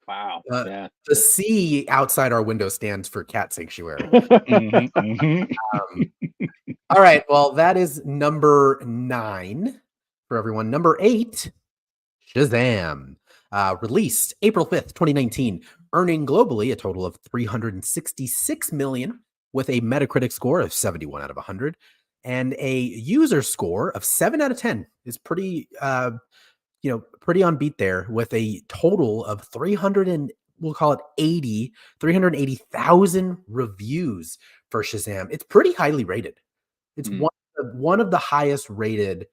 Wow. Yeah. The C outside our window stands for cat sanctuary. All right. Well, that is number 9 for everyone. Number 8, Shazam. Released April 5th, 2019, earning globally a total of 366 million with a Metacritic score of 71 out of 100 and a user score of 7 out of 10. Is pretty pretty on beat there with a total of 380,000 reviews for Shazam. It's pretty highly rated. It's one of the highest rated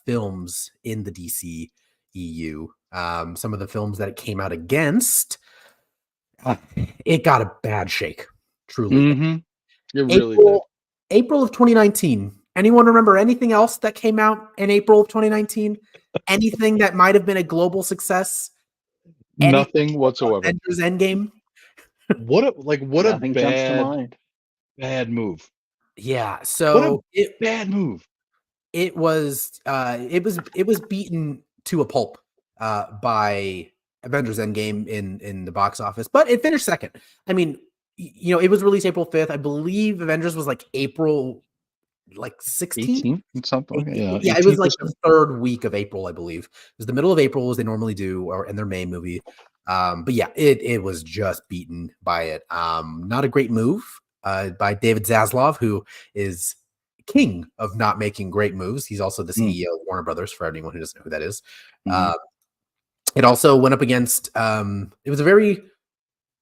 films in the DCEU. Some of the films that it came out against, it got a bad shake. Truly, It really did. April of 2019. Anyone remember anything else that came out in April of 2019? Anything that might have been a global success? Nothing whatsoever. Avengers Endgame. What a Nothing jumps to mind. bad move. Yeah. So bad move. It was beaten to a pulp by Avengers Endgame in the box office, but it finished second. I mean, it was released April 5th. I believe Avengers was like April 16th, something. Yeah, it was like the third week of April, I believe. It was the middle of April, as they normally do, or in their May movie. But yeah, it was just beaten by it. Not a great move by David Zaslav, who is king of not making great moves. He's also the CEO of Warner Brothers, for anyone who doesn't know who that is. It also went up against it was a very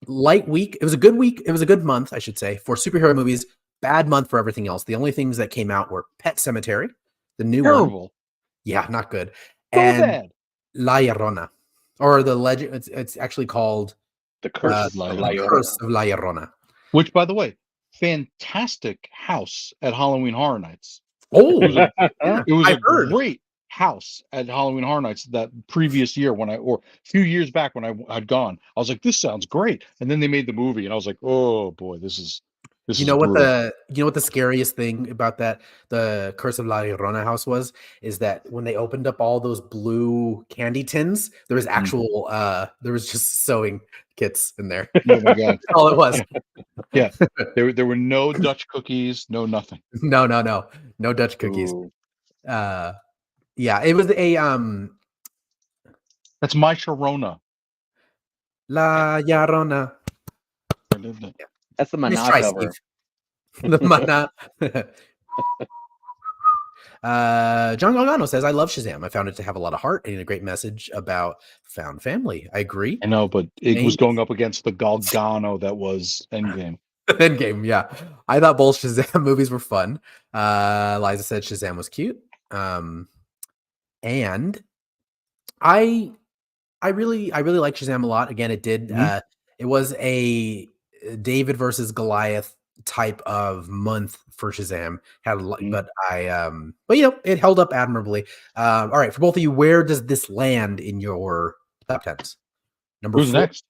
light week. It was a good week. It was a good month, I should say, for superhero movies. Bad month for everything else. The only things that came out were Pet Sematary, the new one. Yeah, not good. And bad. La Llorona, or the legend. It's actually called The Curse of La Llorona. Curse of La Llorona. Which, by the way, fantastic house at Halloween Horror Nights. Oh, it was a great house at Halloween Horror Nights that previous year or a few years back when I'd gone. I was like, this sounds great. And then they made the movie, and I was like, oh boy, this is. You know what the scariest thing about the Curse of La Llorona house is that when they opened up all those blue candy tins, there was actual there was just sewing kits in there. Oh my god. That's all it was. Yeah. There were no Dutch cookies, no nothing. No Dutch cookies. Yeah, it was a that's my Sharona. La Llorona. Yeah. That's the Mana cover. Steve. The Mana. John Galgano says, I love Shazam. I found it to have a lot of heart and a great message about found family. I agree. I know, but it was going up against the Galgano that was Endgame. Endgame, yeah. I thought both Shazam movies were fun. Liza said Shazam was cute. And I really like Shazam a lot. Again, it did it was a David versus Goliath type of month for Shazam. Had a lot, but it held up admirably. All right, for both of you, where does this land in your top 10s? Number 4, next?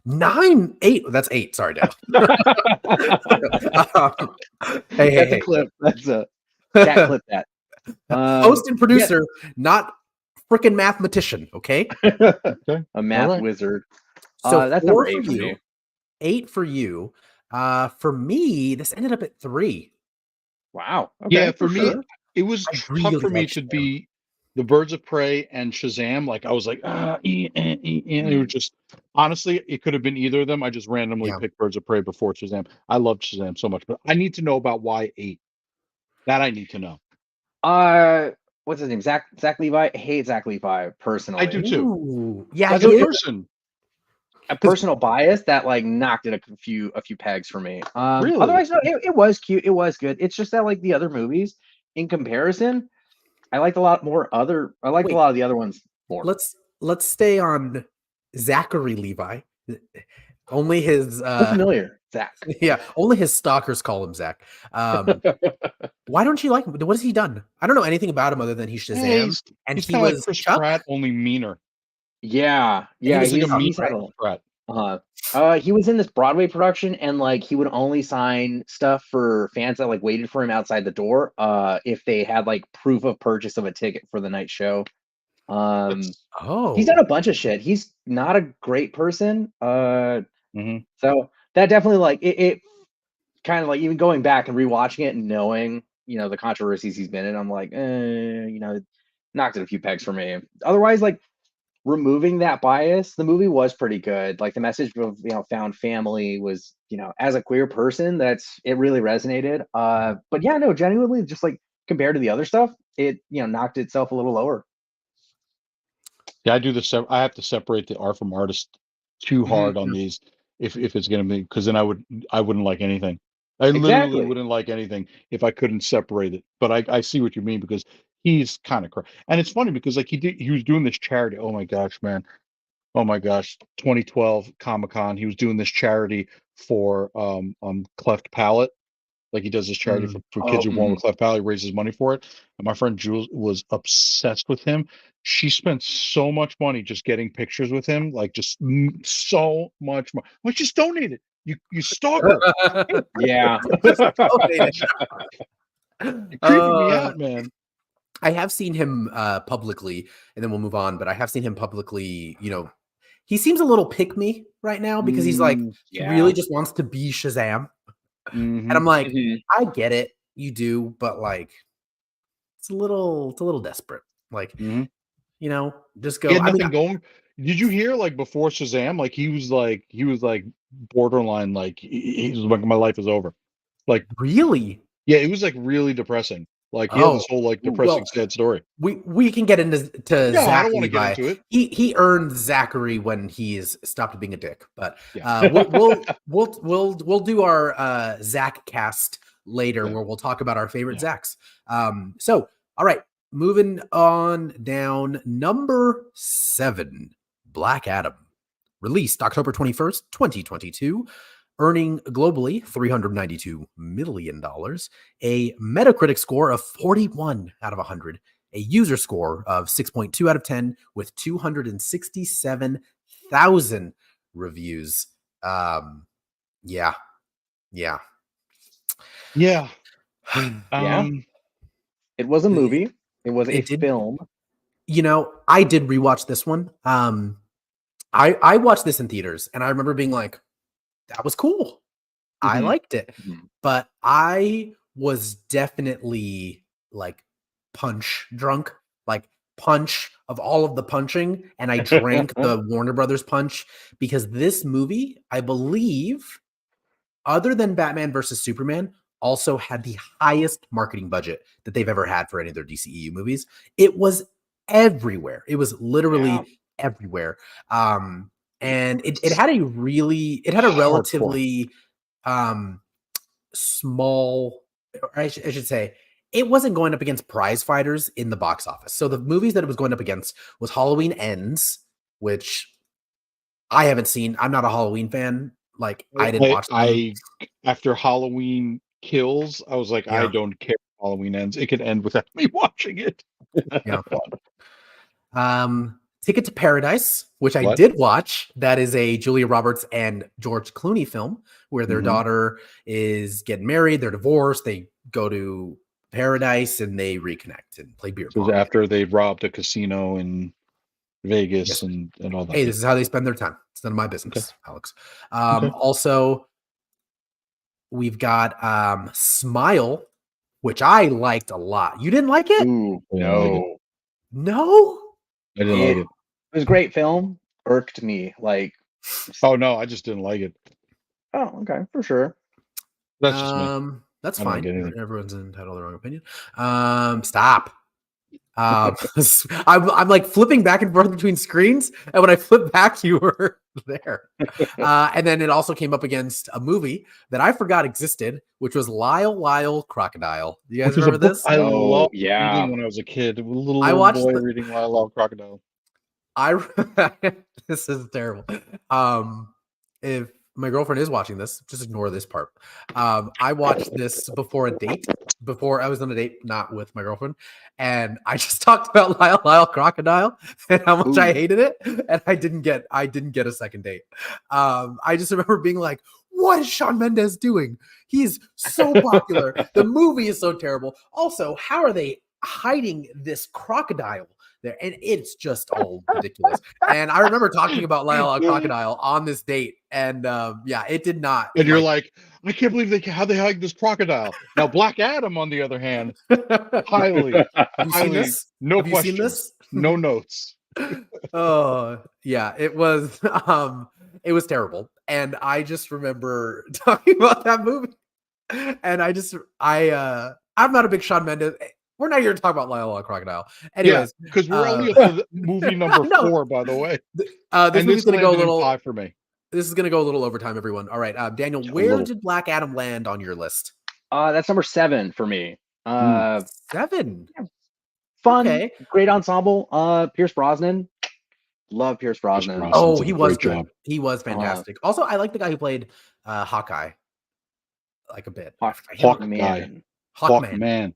9, 8. That's 8. Sorry, Dad. Hey. A clip. That's a cat clip that. Host and producer, not freaking mathematician. Okay. A math wizard. So that's number 8 for you. 8 for you. For me, this ended up at 3. Wow. Okay, yeah, for me, it was really tough for me to be the Birds of Prey and Shazam. Like I was like, it was just honestly, it could have been either of them. I just randomly picked Birds of Prey before Shazam. I loved Shazam so much, but I need to know about why 8. That I need to know. What's his name? Zach Levi. I hate Zach Levi personally. I do too. Ooh, yeah, as a person. A personal bias that knocked it a few pegs for me. Really? Otherwise, no, it was cute. It was good. It's just that the other movies, in comparison, I liked a lot of the other ones more. Let's stay on Zachary Levi. Only his So familiar, Zach. yeah, only his stalkers call him Zach. Why don't you like him? What has he done? I don't know anything about him other than he's Shazam, Yeah, and he's he kind of like was Chris Chuck. Pratt, only meaner. Yeah, He was He's like a mean he's had Chris Pratt. he was in this Broadway production, and like he would only sign stuff for fans that like waited for him outside the door, if they had like proof of purchase of a ticket for the night show. He's done a bunch of shit. He's not a great person. So that definitely like it kind of like even going back and rewatching it and knowing, the controversies he's been in, I'm like, knocked it a few pegs for me. Otherwise, like removing that bias, the movie was pretty good. Like the message of found family was, as a queer person, it really resonated. But yeah, no, genuinely, just like compared to the other stuff, it knocked itself a little lower. Yeah, I have to separate the art from artist too hard on these if it's gonna be, because then I wouldn't like anything. I literally Exactly. wouldn't like anything if I couldn't separate it. But I see what you mean, because he's kind of and it's funny because like he was doing this charity. Oh my gosh, man. Oh my gosh, 2012 Comic-Con. He was doing this charity for cleft palate. Like he does this charity for kids who are born with cleft palate, raises money for it. And my friend Jules was obsessed with him. She spent so much money just getting pictures with him, like just so much money. Well, just donate it. You stalker. Yeah. You're creeping me out, man. I have seen him publicly, and then we'll move on. But I have seen him publicly. He seems a little pick me right now because he's like he really just wants to be Shazam. And I'm like, I get it, you do, but like, it's a little desperate. Like, just go. He had nothing going. Did you hear like before Shazam? Like he was like borderline. Like he was like, my life is over. Like really? Yeah, it was like really depressing. Like he had this whole like depressing, sad story. We can get into No, Zach I don't want to Levi. get into it. He earned Zachary when he's stopped being a dick. But we'll do our Zach cast later where we'll talk about our favorite Zachs. So all right, moving on down. Number 7, Black Adam, released October 21st, 2022. Earning globally $392 million, a Metacritic score of 41 out of 100, a user score of 6.2 out of 10 with 267,000 reviews. Yeah. It was a movie. It was a film. I did rewatch this one. I watched this in theaters, and I remember being like, that was cool. I liked it. But I was definitely like punch drunk, like punch of all of the punching. And I drank the Warner Brothers punch because this movie, I believe, other than Batman versus Superman, also had the highest marketing budget that they've ever had for any of their DCEU movies. It was everywhere. It was literally everywhere. And it had a relatively small, or I should say, it wasn't going up against prize fighters in the box office. So the movies that it was going up against was Halloween Ends, which I haven't seen. I'm not a Halloween fan. Like I didn't watch them. After Halloween Kills, I was like, I don't care if Halloween ends. It could end without me watching it. Ticket to Paradise, which I did watch. That is a Julia Roberts and George Clooney film where their daughter is getting married. They're divorced. They go to paradise and they reconnect and play beer pong. After they robbed a casino in Vegas and all that. Hey, this is how they spend their time. It's none of my business, Alex. Also, we've got Smile, which I liked a lot. You didn't like it? Ooh, no. I didn't like it. It was a great film. Irked me. Like, oh no, I just didn't like it. Oh, okay, for sure. That's just me. That's fine. Everyone's entitled to their own opinion. Stop. I'm like flipping back and forth between screens, and when I flip back, you were there. And then it also came up against a movie that I forgot existed, which was Lyle Crocodile. You guys remember this? I loved reading when I was a kid. A little boy reading Lyle Crocodile. I this is terrible. If my girlfriend is watching this, just ignore this part. I watched this before a date. Before I was on a date, not with my girlfriend, and I just talked about Lyle Crocodile and how much I hated it, and I didn't get a second date. I just remember being like, "What is Shawn Mendes doing? He's so popular. The movie is so terrible. Also, how are they hiding this crocodile there?" And it's just all ridiculous. And I remember talking about Lyle Crocodile on this date, and yeah, it did not. And you're like, I can't believe how they hide this crocodile. Now, Black Adam, on the other hand, highly, Have you seen this? no Have you questions, seen this? no notes. Oh yeah, it was terrible. And I just remember talking about that movie. And I'm not a big Shawn Mendes. We're not here to talk about Lyle Crocodile. Anyways, because we're only up to movie number 4, by the way. This And movie's going to go a little 5 for me. This is going to go a little overtime, everyone. All right, Daniel, where did Black Adam land on your list? That's number 7 for me. 7. Fun, Okay. great ensemble. Pierce Brosnan. Love Pierce Brosnan. Oh, he was good. Job. He was fantastic. Also, I like the guy who played Hawkeye, like a bit. Hawkman. Hawkman.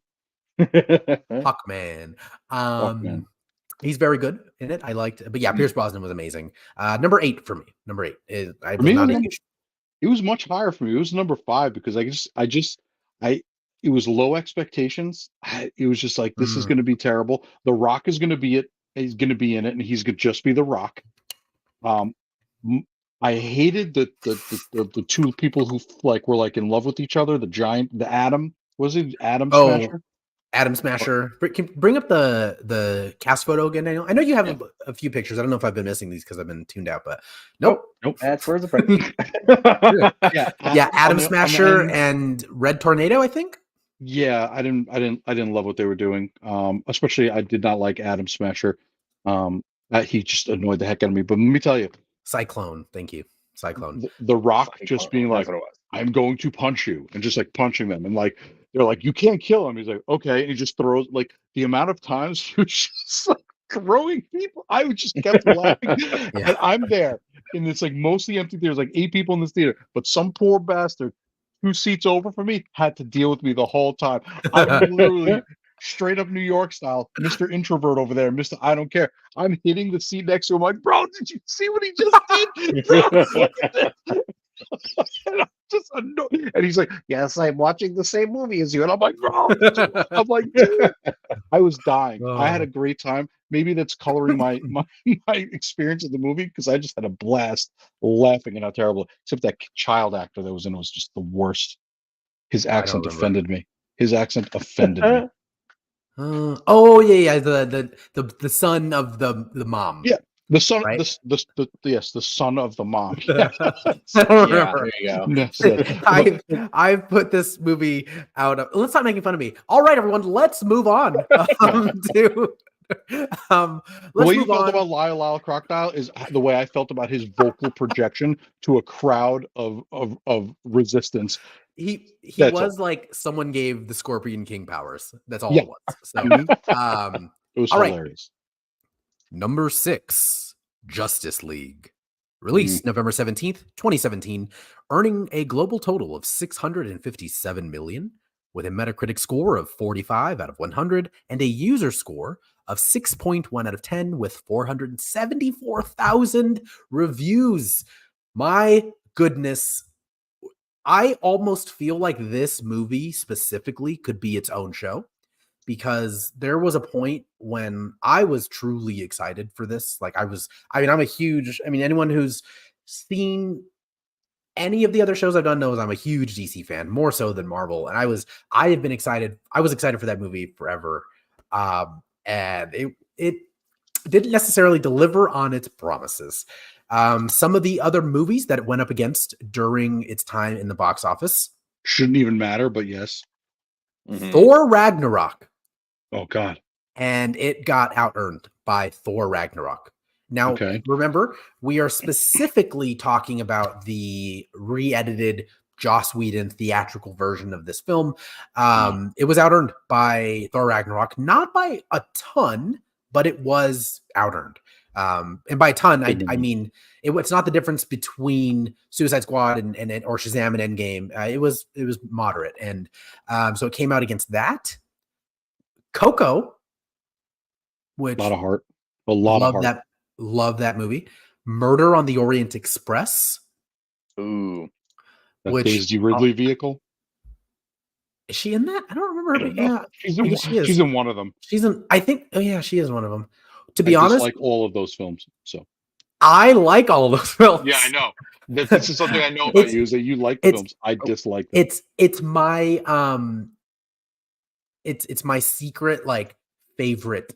He's very good in it. I liked it. But yeah, Pierce Brosnan was amazing. Number 8 for me. Number 8 is it was much higher for me. It was number 5 because it was low expectations. It was just like, this is going to be terrible. The Rock is going to be it. He's going to be in it, and he's going to just be The Rock. I hated the two people who were like in love with each other. The Atom, was it Atom Smasher? Atom Smasher. Bring up the cast photo again, Daniel. I know you have a few pictures. I don't know if I've been missing these because I've been tuned out, but nope. That's where's the yeah. Atom Smasher and Red Tornado, I think. Yeah, I didn't love what they were doing. Especially I did not like Atom Smasher. He just annoyed the heck out of me. But let me tell you, Cyclone. Thank you, Cyclone. The Rock just being like, "I'm going to punch you," and just like punching them, and like they're like, "You can't kill him." He's like, "Okay," and he just throws, like, the amount of times he was just like throwing people. I just kept laughing, and I'm there, and it's like mostly empty theaters, like 8 people in this theater, but some poor bastard 2 seats over from me had to deal with me the whole time. I'm literally straight up New York style, Mr. Introvert over there, Mr. I don't care. I'm hitting the seat next to him, like, "Bro, did you see what he just did?" Bro, look at this. And I'm just annoyed. And he's like, "Yes, I'm watching the same movie as you." And I'm like, "Bro," I'm like, "Dude." I was dying. I had a great time. Maybe that's coloring my experience of the movie, because I just had a blast laughing at how terrible. Except that child actor that was in it was just the worst. His accent offended me. His accent offended me. Oh yeah, the son of the mom. Yeah, the son, right? the son of the mom. Yeah, there you go. I've put this movie out. Let's stop making fun of me. All right, everyone, let's move on to. The way you felt about Lyle Crocodile is the way I felt about his vocal projection to a crowd of resistance. He was like someone gave the Scorpion King powers. That's all it was. So, it was hilarious. Right. Number 6, Justice League. Released November 17th, 2017, earning a global total of $657 million, with a Metacritic score of 45 out of 100 and a user score of 6.1 out of 10 with 474,000 reviews. My goodness. I almost feel like this movie specifically could be its own show, because there was a point when I was truly excited for this. Like I'm anyone who's seen any of the other shows I've done knows I'm a huge DC fan, more so than Marvel. And I was excited for that movie forever. And it didn't necessarily deliver on its promises. Some of the other movies that it went up against during its time in the box office shouldn't even matter, but yes. Thor Ragnarok. Oh God. And it got out-earned by Thor Ragnarok. Now, remember, we are specifically talking about the re-edited Joss Whedon theatrical version of this film. It was out-earned by Thor Ragnarok, not by a ton, but it was out-earned. And by a ton, I mean it's not the difference between Suicide Squad and or Shazam and Endgame. It was moderate, and so it came out against that. Coco, which A lot of heart. A lot of heart. Love that movie. Murder on the Orient Express. Ooh. That Daisy Ridley vehicle. Is she in that? I don't remember her. Yeah, she's in one of them. She's in. I think. Oh yeah, she is one of them. To be I honest, like all of those films. So I like all of those films. yeah, I know. This is something I know about you, is that you like the films. I dislike them. It's my it's my secret like favorite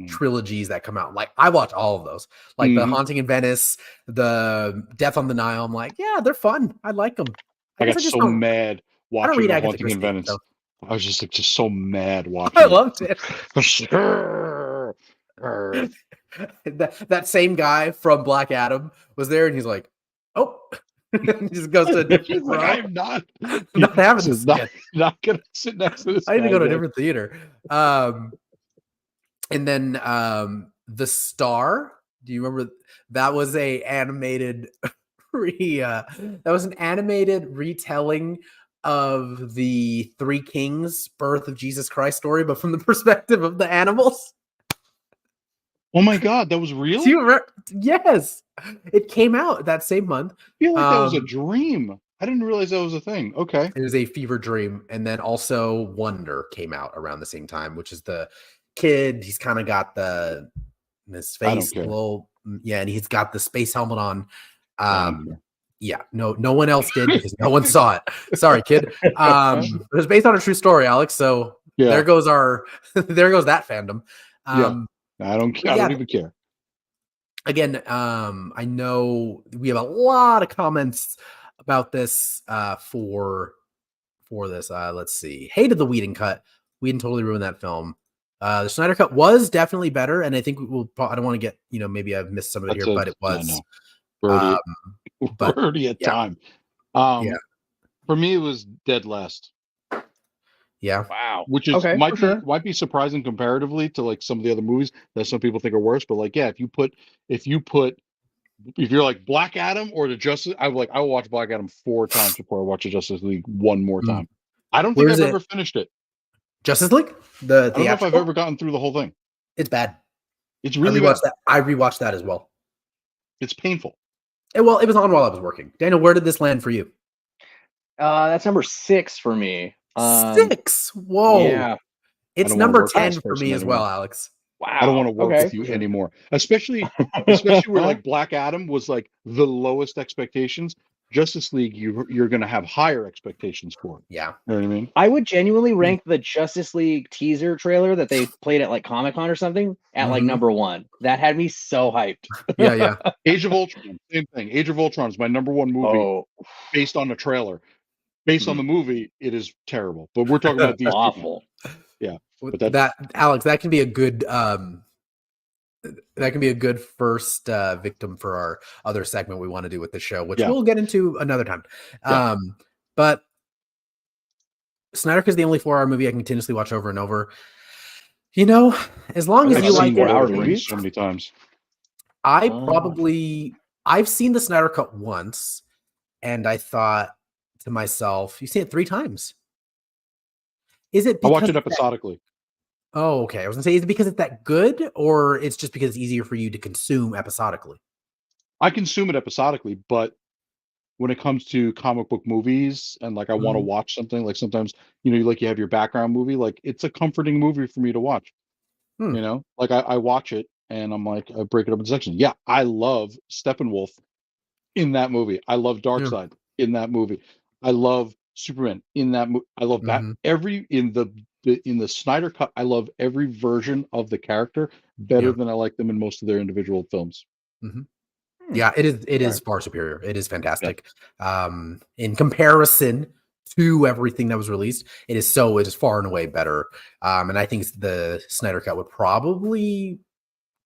trilogies that come out. Like I watch all of those. Like The Haunting in Venice, the Death on the Nile. I'm like, yeah, they're fun. I like them. I got so mad watching The Haunting in Venice. So. I was just so mad watching. I loved it. that same guy from Black Adam was there, and he's like, "Oh," he just goes to a different row. I'm not having this. Not gonna sit next to this. I need to go to a different theater. And then The Star. Do you remember that was a animated that was an animated retelling of the Three Kings Birth of Jesus Christ story, but from the perspective of the animals. Oh my God, that was real? Do you remember? Yes. It came out that same month. I feel like that was a dream. I didn't realize that was a thing. Okay. It was a fever dream. And then also Wonder came out around the same time, which is the kid. He's kind of got his face a little, and he's got the space helmet on. Yeah, no one else did because no one saw it. Sorry, kid. It was based on a true story, Alex. So there goes that fandom. I don't care. I don't even care. Again, I know we have a lot of comments about this for this. Let's see. Hated the Whedon cut. Whedon totally ruined that film. The Snyder cut was definitely better, and I think I don't want to get, maybe I've missed some of it here, but it was. Birdie at time. For me, it was dead last. Yeah. Wow. Which is might be surprising comparatively to like some of the other movies that some people think are worse. But like, yeah, if you're like Black Adam or the Justice, I will watch Black Adam 4 times before I watch the Justice League one more time. I don't think I've ever finished it. Justice League? I don't know if I've ever gotten through the whole thing. It's bad. It's really bad. I rewatched that as well. It's painful. Well, it was on while I was working. Daniel, where did this land for you? That's number 6 for me. 6? Whoa. Yeah. It's number 10 for me as well, Alex. Wow. I don't want to work with you anymore. Especially where like Black Adam was like the lowest expectations. Justice League, you're going to have higher expectations for it. Yeah. You know what I mean? I would genuinely rank the Justice League teaser trailer that they played at like Comic-Con or something at like number 1. That had me so hyped. Yeah. Age of Ultron, same thing. Age of Ultron is my number 1 movie based on the trailer. Based on the movie, it is terrible. But we're talking about these awful. Yeah. But that Alex, that can be a good first victim for our other segment we want to do with the show, which we'll get into another time. But Snyder Cut is the only 4-hour movie I can continuously watch over and over. As long as you like 4-hour movies so many times. I've seen the Snyder Cut once, and I thought to myself, you've seen it 3 times. Is it? I watch it episodically. Oh, okay. I was gonna say, is it because it's that good, or it's just because it's easier for you to consume episodically? I consume it episodically, but when it comes to comic book movies and like I want to watch something, like sometimes you have your background movie, like it's a comforting movie for me to watch. Like I watch it and I'm like, I break it up in sections. Yeah, I love Steppenwolf in that movie. I love Darkseid in that movie. I love Superman in that movie. I love that in the Snyder Cut. I love every version of the character better than I like them in most of their individual films. Yeah, it is far superior. It is fantastic. In comparison to everything that was released, it is far and away better. And I think the Snyder Cut would probably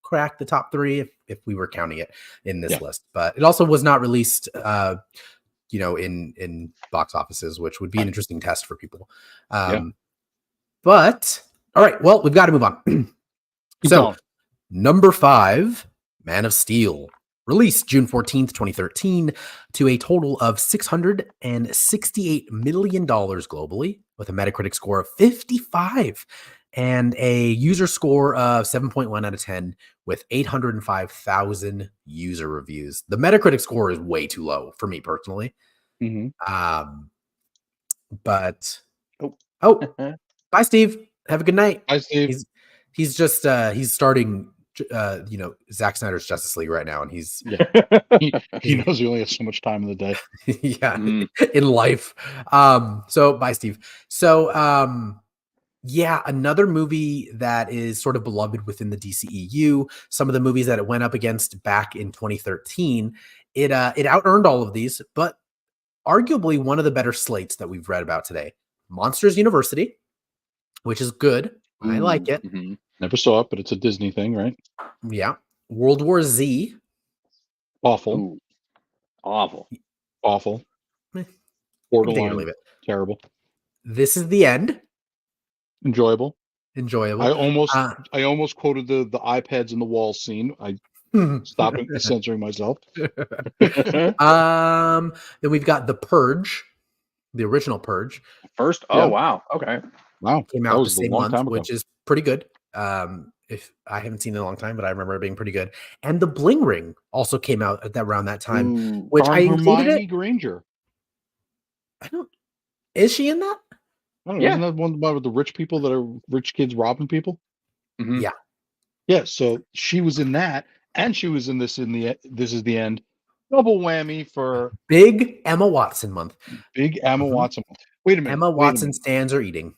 crack the top 3 if we were counting it in this list. But it also was not released in box offices, which would be an interesting test for people. But all right, well, we've got to move on. So Number 5, Man of Steel. Released June 14th, 2013, to a total of $668 million globally, with a Metacritic score of 55 and a user score of 7.1 out of 10 with 805,000 user reviews. The Metacritic score is way too low for me personally. But bye, Steve. Have a good night. Bye, Steve. He's just he's starting Zack Snyder's Justice League right now, and he's he knows he only has so much time in the day. In life. So bye, Steve. So another movie that is sort of beloved within the DCEU. Some of the movies that it went up against back in 2013. It out-earned all of these, but arguably one of the better slates that we've read about today. Monsters University, which is good. I like it. Never saw it, but it's a Disney thing, right? Yeah. World War Z. Awful. Awful. Awful. Take it or Borderline. leave it. Terrible. This is the End. Enjoyable. Enjoyable. I almost quoted the iPads in the wall scene. I stopped censoring myself. Then we've got The Purge, the original Purge. First. Yeah. Oh wow. Okay. Wow. Came That out the was a same long month, time ago. which is pretty good. If I haven't seen it in a long time, but I remember it being pretty good. And The Bling Ring also came out at around that time, which I included Hermione it. Granger. I don't. Is she in that? I don't know. Yeah. Isn't that one about the rich people that are rich kids robbing people? Mhm. Yeah. Yeah. So she was in that, and she was in this. This is the End. Double whammy for Big Emma Watson month. big Emma Watson. Wait a minute. Emma wait a Watson minute. stands are eating.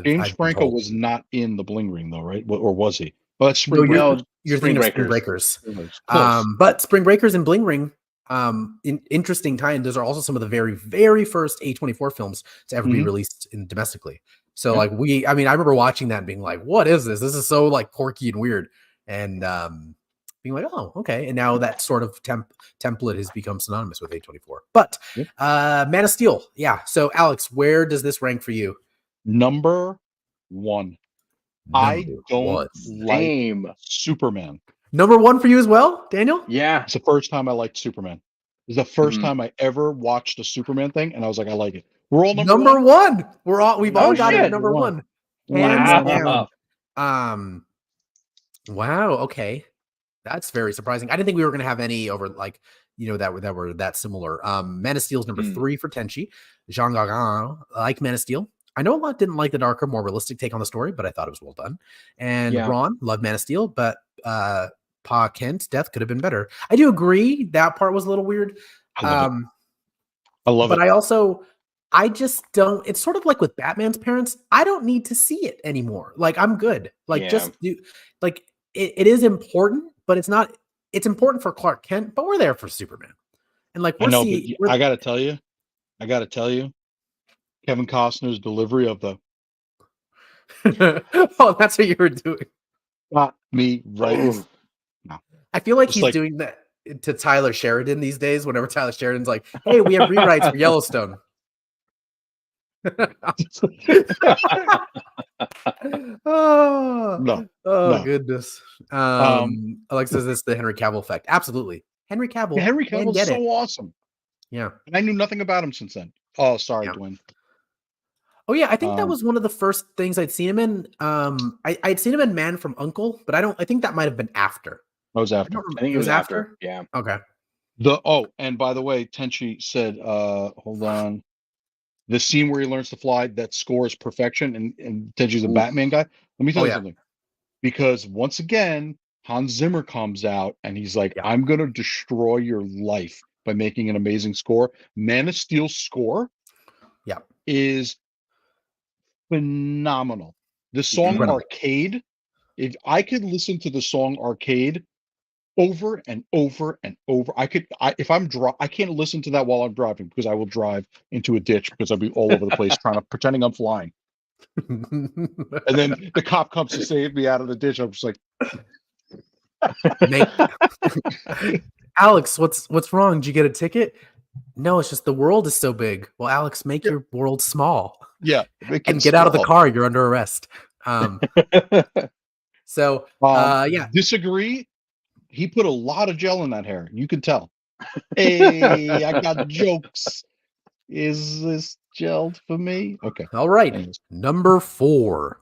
James I've been Franco told. was not in the Bling Ring though, right? Or was he? Well, that's No, Spring Break. No, you're Spring thinking of Spring Breakers. Breakers. Close. But Spring Breakers and Bling Ring, in interesting time, those are also some of the very, very first A24 films to ever be released domestically. So Yeah. I remember watching that and being like, what is this? This is so like quirky and weird. And being like, oh, okay. And now that sort of template has become synonymous with A24. But Man of Steel. Yeah. So Alex, where does this rank for you? Number 1. I don't one. like Same. Superman. Number 1 for you as well, Daniel? Yeah. It's the first time I liked Superman. It's the first time I ever watched a Superman thing, and I was like, I like it. We're all number one. We've all got it shit. at number one. Wow. Hands down. Wow. Okay. That's very surprising. I didn't think we were going to have any over that were that similar. Man of Steel's number 3 for Tenchi. Jean Gauguin, like Man of Steel. I know a lot didn't like the darker, more realistic take on the story, but I thought it was well done. And Ron loved Man of Steel, but Pa Kent's death could have been better. I do agree that part was a little weird. I love it. I just don't. It's sort of like with Batman's parents. I don't need to see it anymore. Like I'm good. Just do. Like it is important, but it's not. It's important for Clark Kent, but we're there for Superman. And like I gotta tell you, Kevin Costner's delivery of the oh, that's what you were doing. got me right. No. I feel like It's he's like- doing that to Tyler Sheridan these days. Whenever Tyler Sheridan's like, "Hey, we have rewrites for Yellowstone." No. Goodness. Alexa says this the Henry Cavill effect. Absolutely. Henry Cavill. Henry can Cavill's get so it. awesome. Yeah. And I knew nothing about him since then. Oh, sorry, Yeah. Dwayne. Oh yeah, I think that was one of the first things I'd seen him in. I'd seen him in Man from U.N.C.L.E., but I think that might have been after. I was after. I think it was after. Yeah. Okay. And by the way, Tenchi said, hold on. The scene where he learns to fly, that score is perfection, and Tenchi's a Batman guy. Let me tell you something. Because once again, Hans Zimmer comes out and he's like, I'm gonna destroy your life by making an amazing score. Man of Steel's score is phenomenal. The song Arcade, if I could listen to the song Arcade over and over and over, I can't listen to that while I'm driving because I will drive into a ditch because I'll be all over the place pretending I'm flying. And then the cop comes to save me out of the ditch. I'm just like, Alex, what's wrong? Did you get a ticket? No, it's just the world is so big. Well, Alex, make your world small. Yeah. And get out of the car. You're under arrest. So, disagree. He put a lot of gel in that hair. You could tell. Hey, I got jokes. Is this gelled for me? Okay. All right. Anyways. Number 4.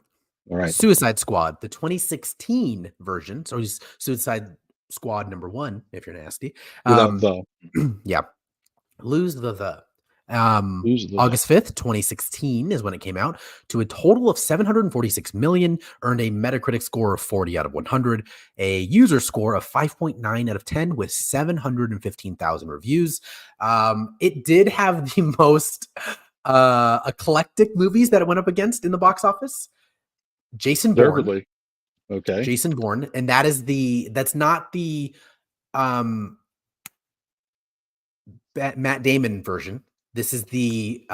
All right. Suicide Squad, the 2016 version. So he's Suicide Squad number 1, if you're nasty. Without the. Yeah. Lose the. Lose the. August 5th, 2016 is when it came out, to a total of 746 million, earned a Metacritic score of 40 out of 100, a user score of 5.9 out of 10 with 715,000 reviews. It did have the most eclectic movies that it went up against in the box office. Jason Bourne. Okay. Jason Bourne, and that's not the Matt Damon version. This is the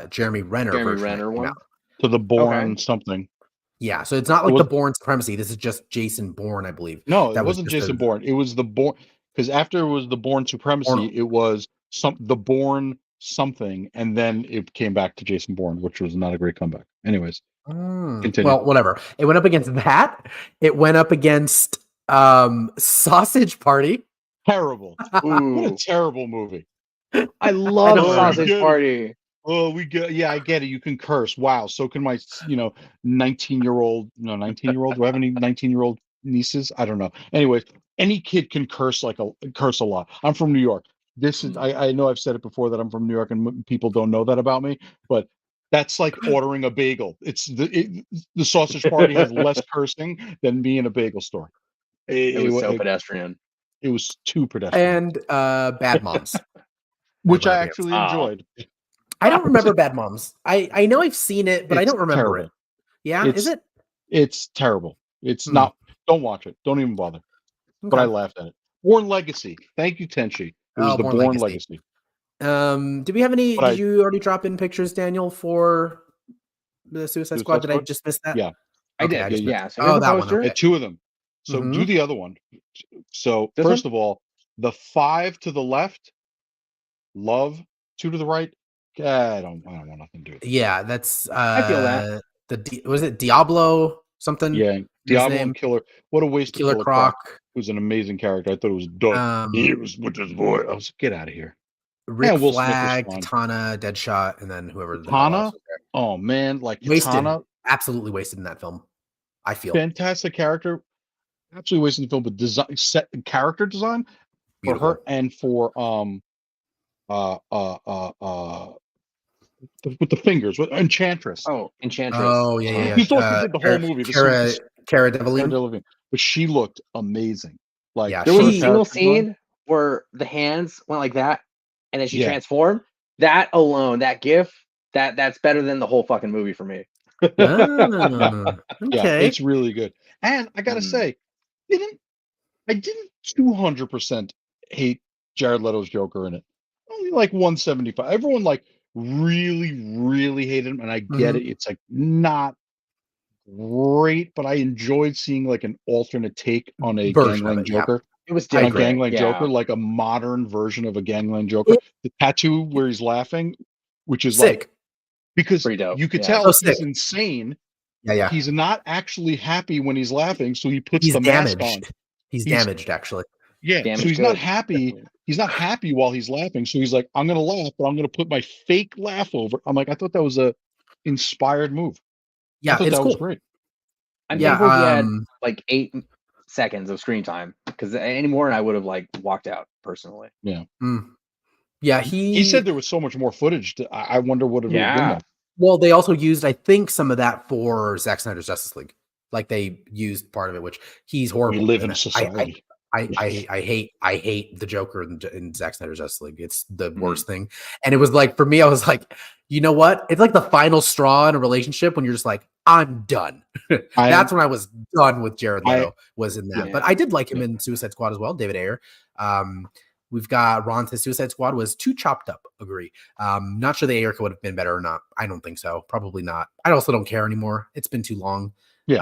Jeremy Renner version. To the Bourne something. Yeah, so it's not like the Bourne Supremacy. This is just Jason Bourne, I believe. No, it wasn't Jason Bourne. It was the Bourne, because after it was the Bourne Supremacy, it was the Bourne something, and then it came back to Jason Bourne, which was not a great comeback. Anyways, continue. Well, whatever. It went up against that. It went up against Sausage Party. Terrible. What a terrible movie. I love Sausage Party. Oh, I get it. You can curse. Wow. So can my, 19-year-old. Do I have any 19-year-old nieces? I don't know. Anyways, any kid can curse curse a lot. I'm from New York. This is, I know I've said it before that I'm from New York and people don't know that about me, but that's like ordering a bagel. It's the Sausage Party has less cursing than me in a bagel store. It was so pedestrian. It was too pedestrian. And Bad Moms. Which I actually enjoyed. I don't remember Bad Moms. I know I've seen it, but I don't remember it. Yeah, is it? It's terrible. It's not. Don't watch it. Don't even bother. Okay. But I laughed at it. Bourne Legacy. Thank you, Tenchi. It was the Bourne Legacy. Do we have any? Did you already drop in pictures, Daniel, for the Suicide Squad? Did I just miss that? Yeah, I did. Yeah. So that one. Okay. 2 of them. So do the other one. So first of all, the 5 to the left. Love 2 to the right. I don't want nothing to do with it. Yeah, that's I feel that. Was it Diablo something? Yeah, Diablo and Killer. What a waste. Killer Croc, who's an amazing character. I thought it was done. He was with his voice. I was get out of here. Rick Flag, Katana, Deadshot, and then whoever. Katana. Oh man, like Katana, absolutely wasted in that film. I feel fantastic character. Absolutely wasted in the film, but design, set character design for her and for with the fingers, with Enchantress. Oh, Enchantress. Oh yeah. You thought she did the whole movie. Cara Delevingne. But she looked amazing. Like there was a single scene where the hands went like that, and then she transformed. That alone, that GIF, that's better than the whole fucking movie for me. Okay. Yeah, it's really good. And I gotta say, I didn't 200% hate Jared Leto's Joker in it. Only like 175. Everyone like really, really hated him, and I get it. It's like not great, but I enjoyed seeing like an alternate take on a gangland Joker. It was different. A gangland Joker, like a modern version of a gangland Joker. The tattoo where he's laughing, which is sick. Like because you could tell he's insane. Yeah. He's not actually happy when he's laughing, so he puts the damaged. mask on. He's damaged, actually. Yeah, so he's not happy. He's not happy while he's laughing. So he's like, I'm gonna laugh, but I'm gonna put my fake laugh over. I'm like, I thought that was a inspired move. Yeah, I thought it's that cool. was great. I'm thankful he had like 8 seconds of screen time, because any more and I would have like walked out personally. Yeah. Yeah, he said there was so much more footage. I wonder what it would have been like. Well, they also used, I think, some of that for Zack Snyder's Justice League. Like they used part of it, which he's horrible. We live in a society. I hate the Joker in Zack Snyder's Justice League. It's the worst thing. And it was like, for me, I was like, you know what? It's like the final straw in a relationship when you're just like, I'm done. That's when I was done with Jared Leto, was in that. But I did like him in Suicide Squad as well, David Ayer. We've got Ron to Suicide Squad was too chopped up. Agree. Not sure the Ayer would have been better or not. I don't think so. Probably not. I also don't care anymore. It's been too long. Yeah.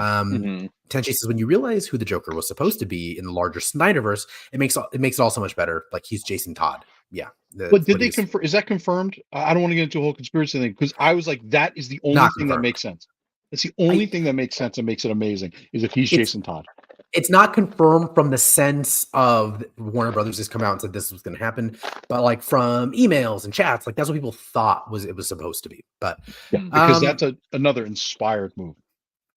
Tenchi says, when you realize who the Joker was supposed to be in the larger Snyderverse, it makes it all so much better. Like he's Jason Todd. Yeah. But did they confirm? Is that confirmed? I don't want to get into a whole conspiracy thing, because I was like, that is the only thing that makes sense. It's the only thing that makes sense and makes it amazing is if he's Jason Todd. It's not confirmed from the sense of Warner Brothers has come out and said this was going to happen, but like from emails and chats, like that's what people thought it was supposed to be. But because that's another inspired movie.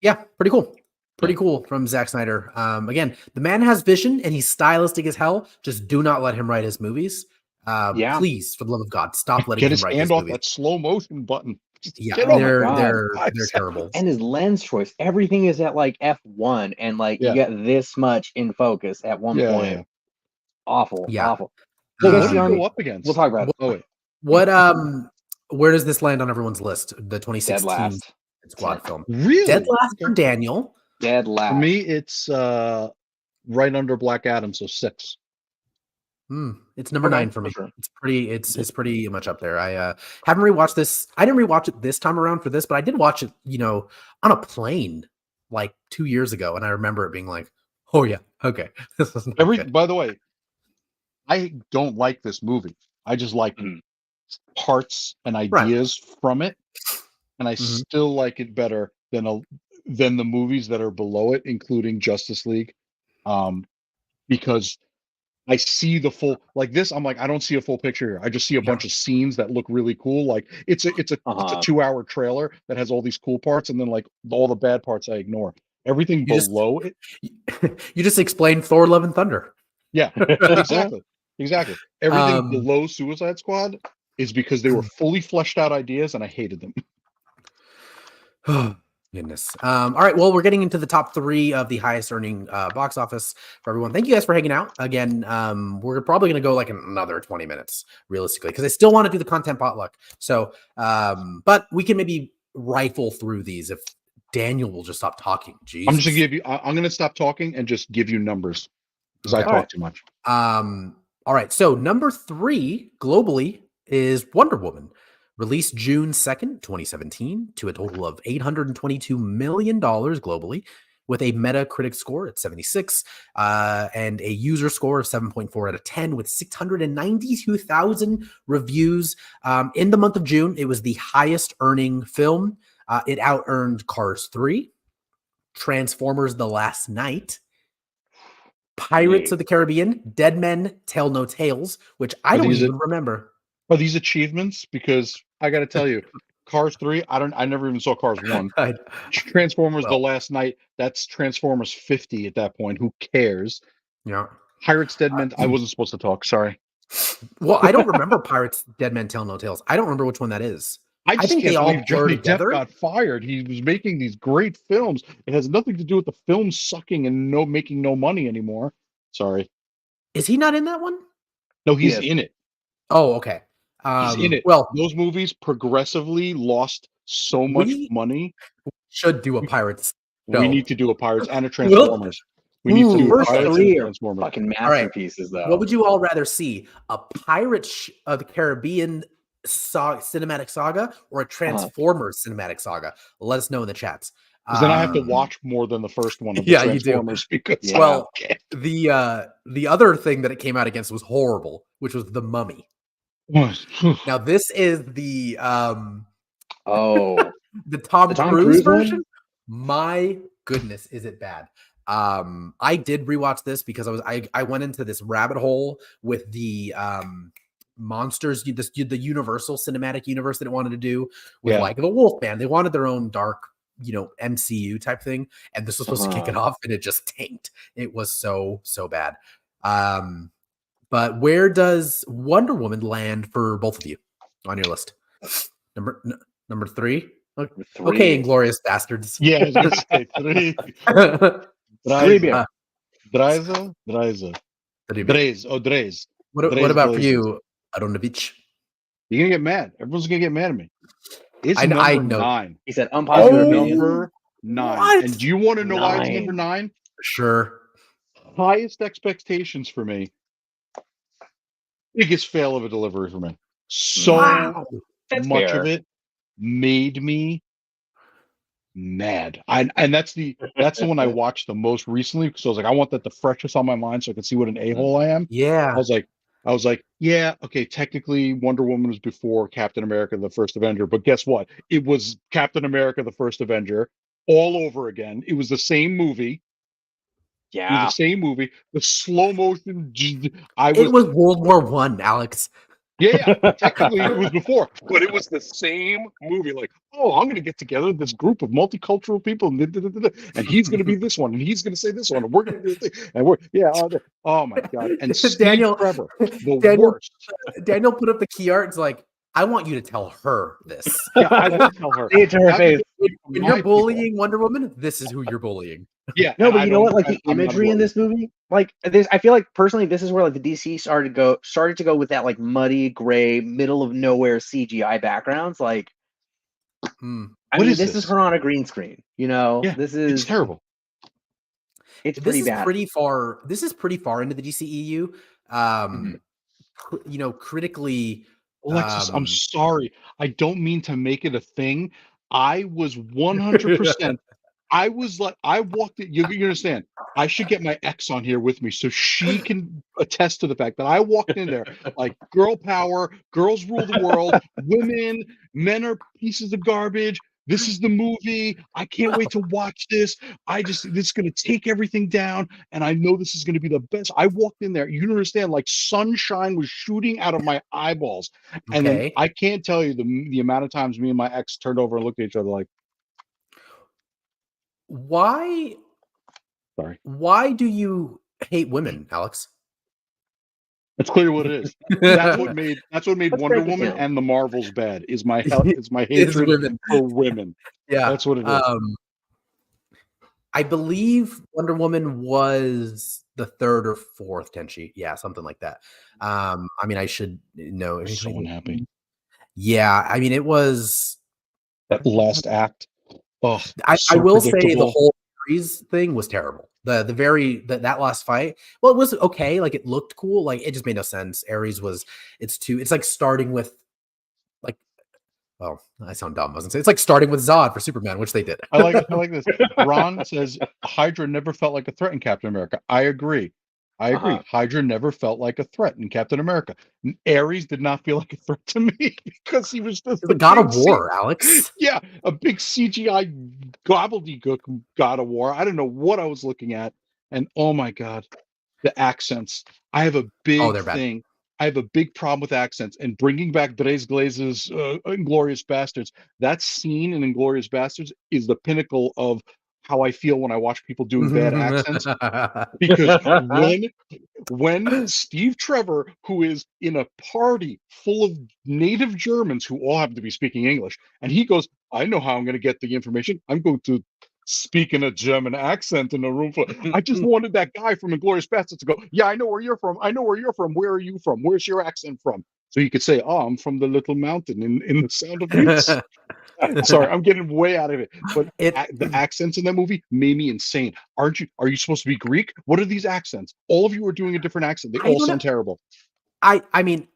Yeah, pretty cool. Pretty cool from Zack Snyder. Again, the man has vision and he's stylistic as hell. Just do not let him write his movies. Please, for the love of God, stop letting him write his movies. Get his hand off that slow motion button. Yeah, they're terrible. And his lens choice, everything is at like f1, and like you get this much in focus at one point. Yeah. Awful. So what do you go up against? We'll talk about it. What where does this land on everyone's list? The 2016 Squad film. Really? Dead last for Daniel. Dead last. For me, it's right under Black Adam, so 6. It's number 9 for me. Sure. It's pretty much up there. I haven't rewatched this. I didn't rewatch it this time around for this, but I did watch it, on a plane like 2 years ago, and I remember it being like, oh yeah, okay. This is good. By the way, I don't like this movie. I just like parts and ideas from it, and I still like it better than the movies that are below it, including Justice League, because I see the full, like this. I'm like, I don't see a full picture here. I just see a bunch of scenes that look really cool. Like it's a 2-hour trailer that has all these cool parts, and then like all the bad parts I ignore. Everything below it. You just explained Thor: Love and Thunder. Yeah, exactly. Everything below Suicide Squad is because they were fully fleshed out ideas, and I hated them. Goodness. All right. Well, we're getting into the top 3 of the highest earning box office for everyone. Thank you guys for hanging out. Again, we're probably going to go like another 20 minutes realistically, because I still want to do the content potluck. So, but we can maybe rifle through these if Daniel will just stop talking. Jesus. I'm just going to give you, I'm going to stop talking and just give you numbers because I talk too much. All right. So number 3 globally is Wonder Woman. Released June 2nd, 2017, to a total of $822 million globally, with a Metacritic score at 76 and a user score of 7.4 out of 10, with 692,000 reviews. In the month of June, it was the highest earning film. It out-earned Cars 3, Transformers: The Last Night, Pirates of the Caribbean, Dead Men Tell No Tales, which I don't even remember. Are these achievements? Because I got to tell you, Cars 3, I never even saw Cars 1. Transformers: The Last Night, that's Transformers 50 at that point. Who cares? Yeah. Pirates: Dead Men, I wasn't supposed to talk. Sorry. Well, I don't remember Pirates: Dead Men Tell No Tales. I don't remember which one that is. I think they all blur together. Got fired. He was making these great films. It has nothing to do with the film sucking and making no money anymore. Sorry. Is he not in that one? No, he's in it. Oh, okay. He's in it. Well, those movies progressively lost so much money. Should do a Pirates. We need to do a Pirates and a Transformers. We need to do a Pirates and Transformers. Fucking masterpieces, though. What would you all rather see? A Pirates of the Caribbean cinematic saga or a Transformers cinematic saga? Let us know in the chats. Because then I have to watch more than the first one of the Transformers. Because the other thing that it came out against was horrible, which was The Mummy. Now this is the the Tom Cruise version. My goodness, is it bad? I did rewatch this because I went into this rabbit hole with the monsters, the Universal Cinematic Universe that it wanted to do with like the Wolfman. They wanted their own dark, MCU type thing, and this was supposed to kick it off, and it just tanked. It was so bad. But where does Wonder Woman land for both of you on your list? Number 3? Okay, Inglourious Bastards. Yeah, I was going to say 3. Dres. What about for you, Aronovich? You're going to get mad. Everyone's going to get mad at me. It's I number know. 9. He said unpopular opinion. Number 9. What? And do you want to know why it's number 9? Sure. Highest expectations for me. Biggest fail of a delivery for me. So much of it made me mad. And that's the one I watched the most recently because I was like, I want that the freshest on my mind so I can see what an a-hole I am. Yeah. I was like, yeah, okay, technically Wonder Woman was before Captain America, the First Avenger, but guess what? It was Captain America, the First Avenger, all over again. It was the same movie. It was Yeah. the same movie. The slow motion. It was World War One, Alex. Yeah. Technically, it was before, but it was the same movie. Like, oh, I'm going to get together this group of multicultural people, and he's going to be this one, and he's going to say this one, and we're going to do this thing, and oh my god, and Steve Daniel, Trevor, the Daniel, worst. Daniel put up the key art. It's like, I want you to tell her this. Yeah, I won't tell her. Say it to her That face. was When my you're people. bullying Wonder Woman, this is who you're bullying. Yeah, No, and but I you know what? don't- Like the I'm not imagery in worried. this movie, like this, I feel like personally, this is where like the DC started to go with that like muddy gray, middle of nowhere CGI backgrounds. Like, Hmm. I What mean, is this is this? her on a green screen. You know, Yeah, this it's is terrible. it's This pretty is bad. pretty far. This is pretty far into the DCEU. Critically, Alexis, I'm sorry. I don't mean to make it a thing. I was 100%. I was like, I walked it. You understand? I should get my ex on here with me so she can attest to the fact that I walked in there like girl power, girls rule the world, women, men are pieces of garbage. This is the movie. I can't wait to watch this. This is going to take everything down. And I know this is going to be the best. I walked in there. You don't understand. Like sunshine was shooting out of my eyeballs. And then okay. I can't tell you the amount of times me and my ex turned over and looked at each other like, Why? sorry. Why do you hate women, Alex? It's clear what it is. That's what made Let's Wonder break it Woman down. and the Marvels bad. Is my Is hatred women. for women. Yeah, That's what it is. I believe Wonder Woman was the third or fourth Tenchi. Yeah, something like that. I mean, I should know. I'm so unhappy. Yeah, I mean, it was. That last act. Oh, I so will say the predictable. whole series thing was terrible. That last fight. Well, it was okay. Like it looked cool. Like it just made no sense. Ares was. It's like starting with. Like, well, I sound dumb. I was gonna say it's like starting with Zod for Superman, which they did. I like this. Ron says Hydra never felt like a threat in Captain America. I agree. Hydra never felt like a threat in Captain America. Ares did not feel like a threat to me because he was just The God of War, Alex. Yeah, a big CGI gobbledygook God of War. I don't know what I was looking at. And oh my God, the accents. I have a big they're bad. thing. I have a big problem with accents and bringing back Tres Glazes, Inglorious Bastards. That scene in Inglorious Bastards is the pinnacle of how I feel when I watch people doing bad accents. Because when Steve Trevor, who is in a party full of native Germans who all happen to be speaking English, and he goes, I know how I'm going to get the information. I'm going to speak in a German accent in a room full. I just wanted that guy from Inglourious Basterds to go, yeah, I know where you're from. I know where you're from. Where are you from? Where's your accent from? So he could say, oh, I'm from the little mountain in the Sound of Music. Sorry, I'm getting way out of it. But the accents in that movie made me insane. Are you supposed to be Greek? What are these accents? All of you are doing a different accent. They all sound terrible. I mean,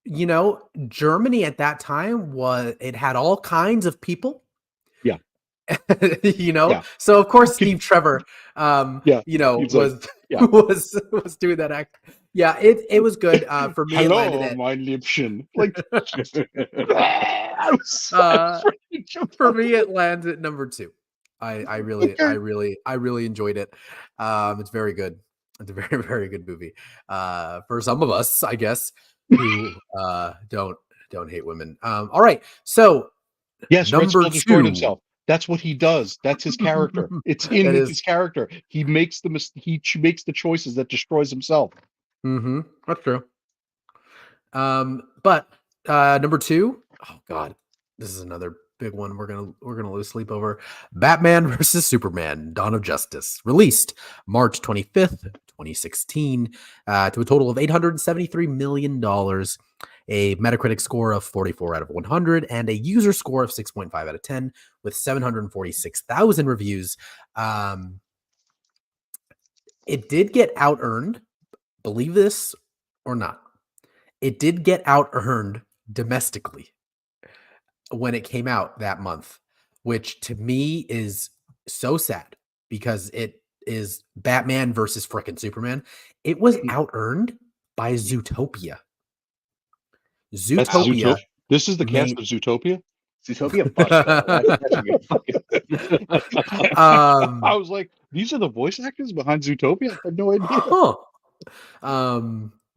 you know, Germany at that time it had all kinds of people. Yeah. You know, Yeah. so of course Steve Trevor, you know, was was doing that act. Yeah, it was good. For me, hello, it landed my Liebchen. Like, for me, it lands at number 2. I really enjoyed it. It's very good. It's a very, very good movie. For some of us, I guess, who don't hate women. All right, so yes, Red Skull destroyed 2. himself. That's what he does. That's his character. It's in his character. He makes the choices that destroys himself. Mm-hmm. That's true. But number 2, oh God, this is another big one we're gonna lose sleep over. Batman versus Superman: Dawn of Justice, released March 25th, 2016, to a total of $873 million, a Metacritic score of 44 out of 100, and a user score of 6.5 out of 10, with 746,000 reviews. It did get out-earned, believe this or not. It did get out-earned domestically when it came out that month, which to me is so sad because it is Batman versus frickin' Superman. It was out-earned by Zootopia. This is the cast of Zootopia? Zootopia fucked. That's a good fucking. I was like, these are the voice actors behind Zootopia? I had no idea.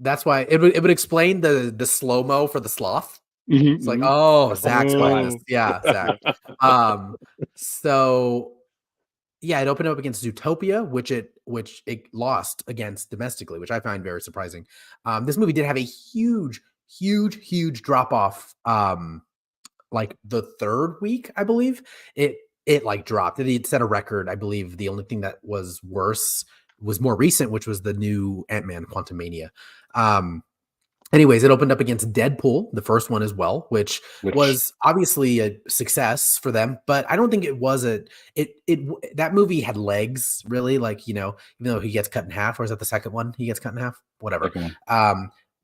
That's why it would explain the slow-mo for the sloth. It's like, oh, Zach's behind this. Yeah, Zach. So yeah, it opened up against Zootopia, which it lost against domestically, which I find very surprising. This movie did have a huge drop off. Like the third week, I believe it like dropped. It set a record. I believe the only thing that was worse was more recent, which was the new Ant-Man Quantumania. Anyways, it opened up against Deadpool, the first one as well, which was obviously a success for them, but I don't think it was that movie had legs, really, like, you know, even though he gets cut in half, or is that the second one? He gets cut in half, whatever.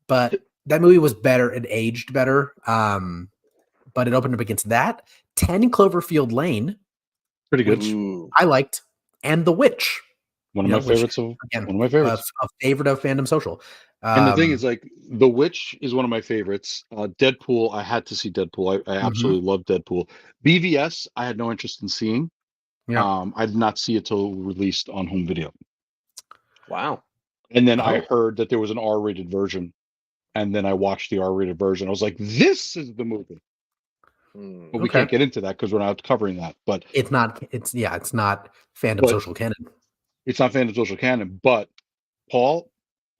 But that movie was better. It aged better. But it opened up against that. 10 Cloverfield Lane. Pretty good. I liked. And The Witch. One of my favorites. One of my favorites. A favorite of Fandom Social. And the thing is, like, The Witch is one of my favorites. Deadpool, I had to see Deadpool. I absolutely love Deadpool. BVS, I had no interest in seeing. Yeah. I did not see it till released on home video. Wow. And then I heard that there was an R-rated version. And then I watched the R-rated version. I was like, this is the movie. But we can't get into that because we're not covering that. But it's not Fandom Social canon. It's not Fandom Social canon. But Paul,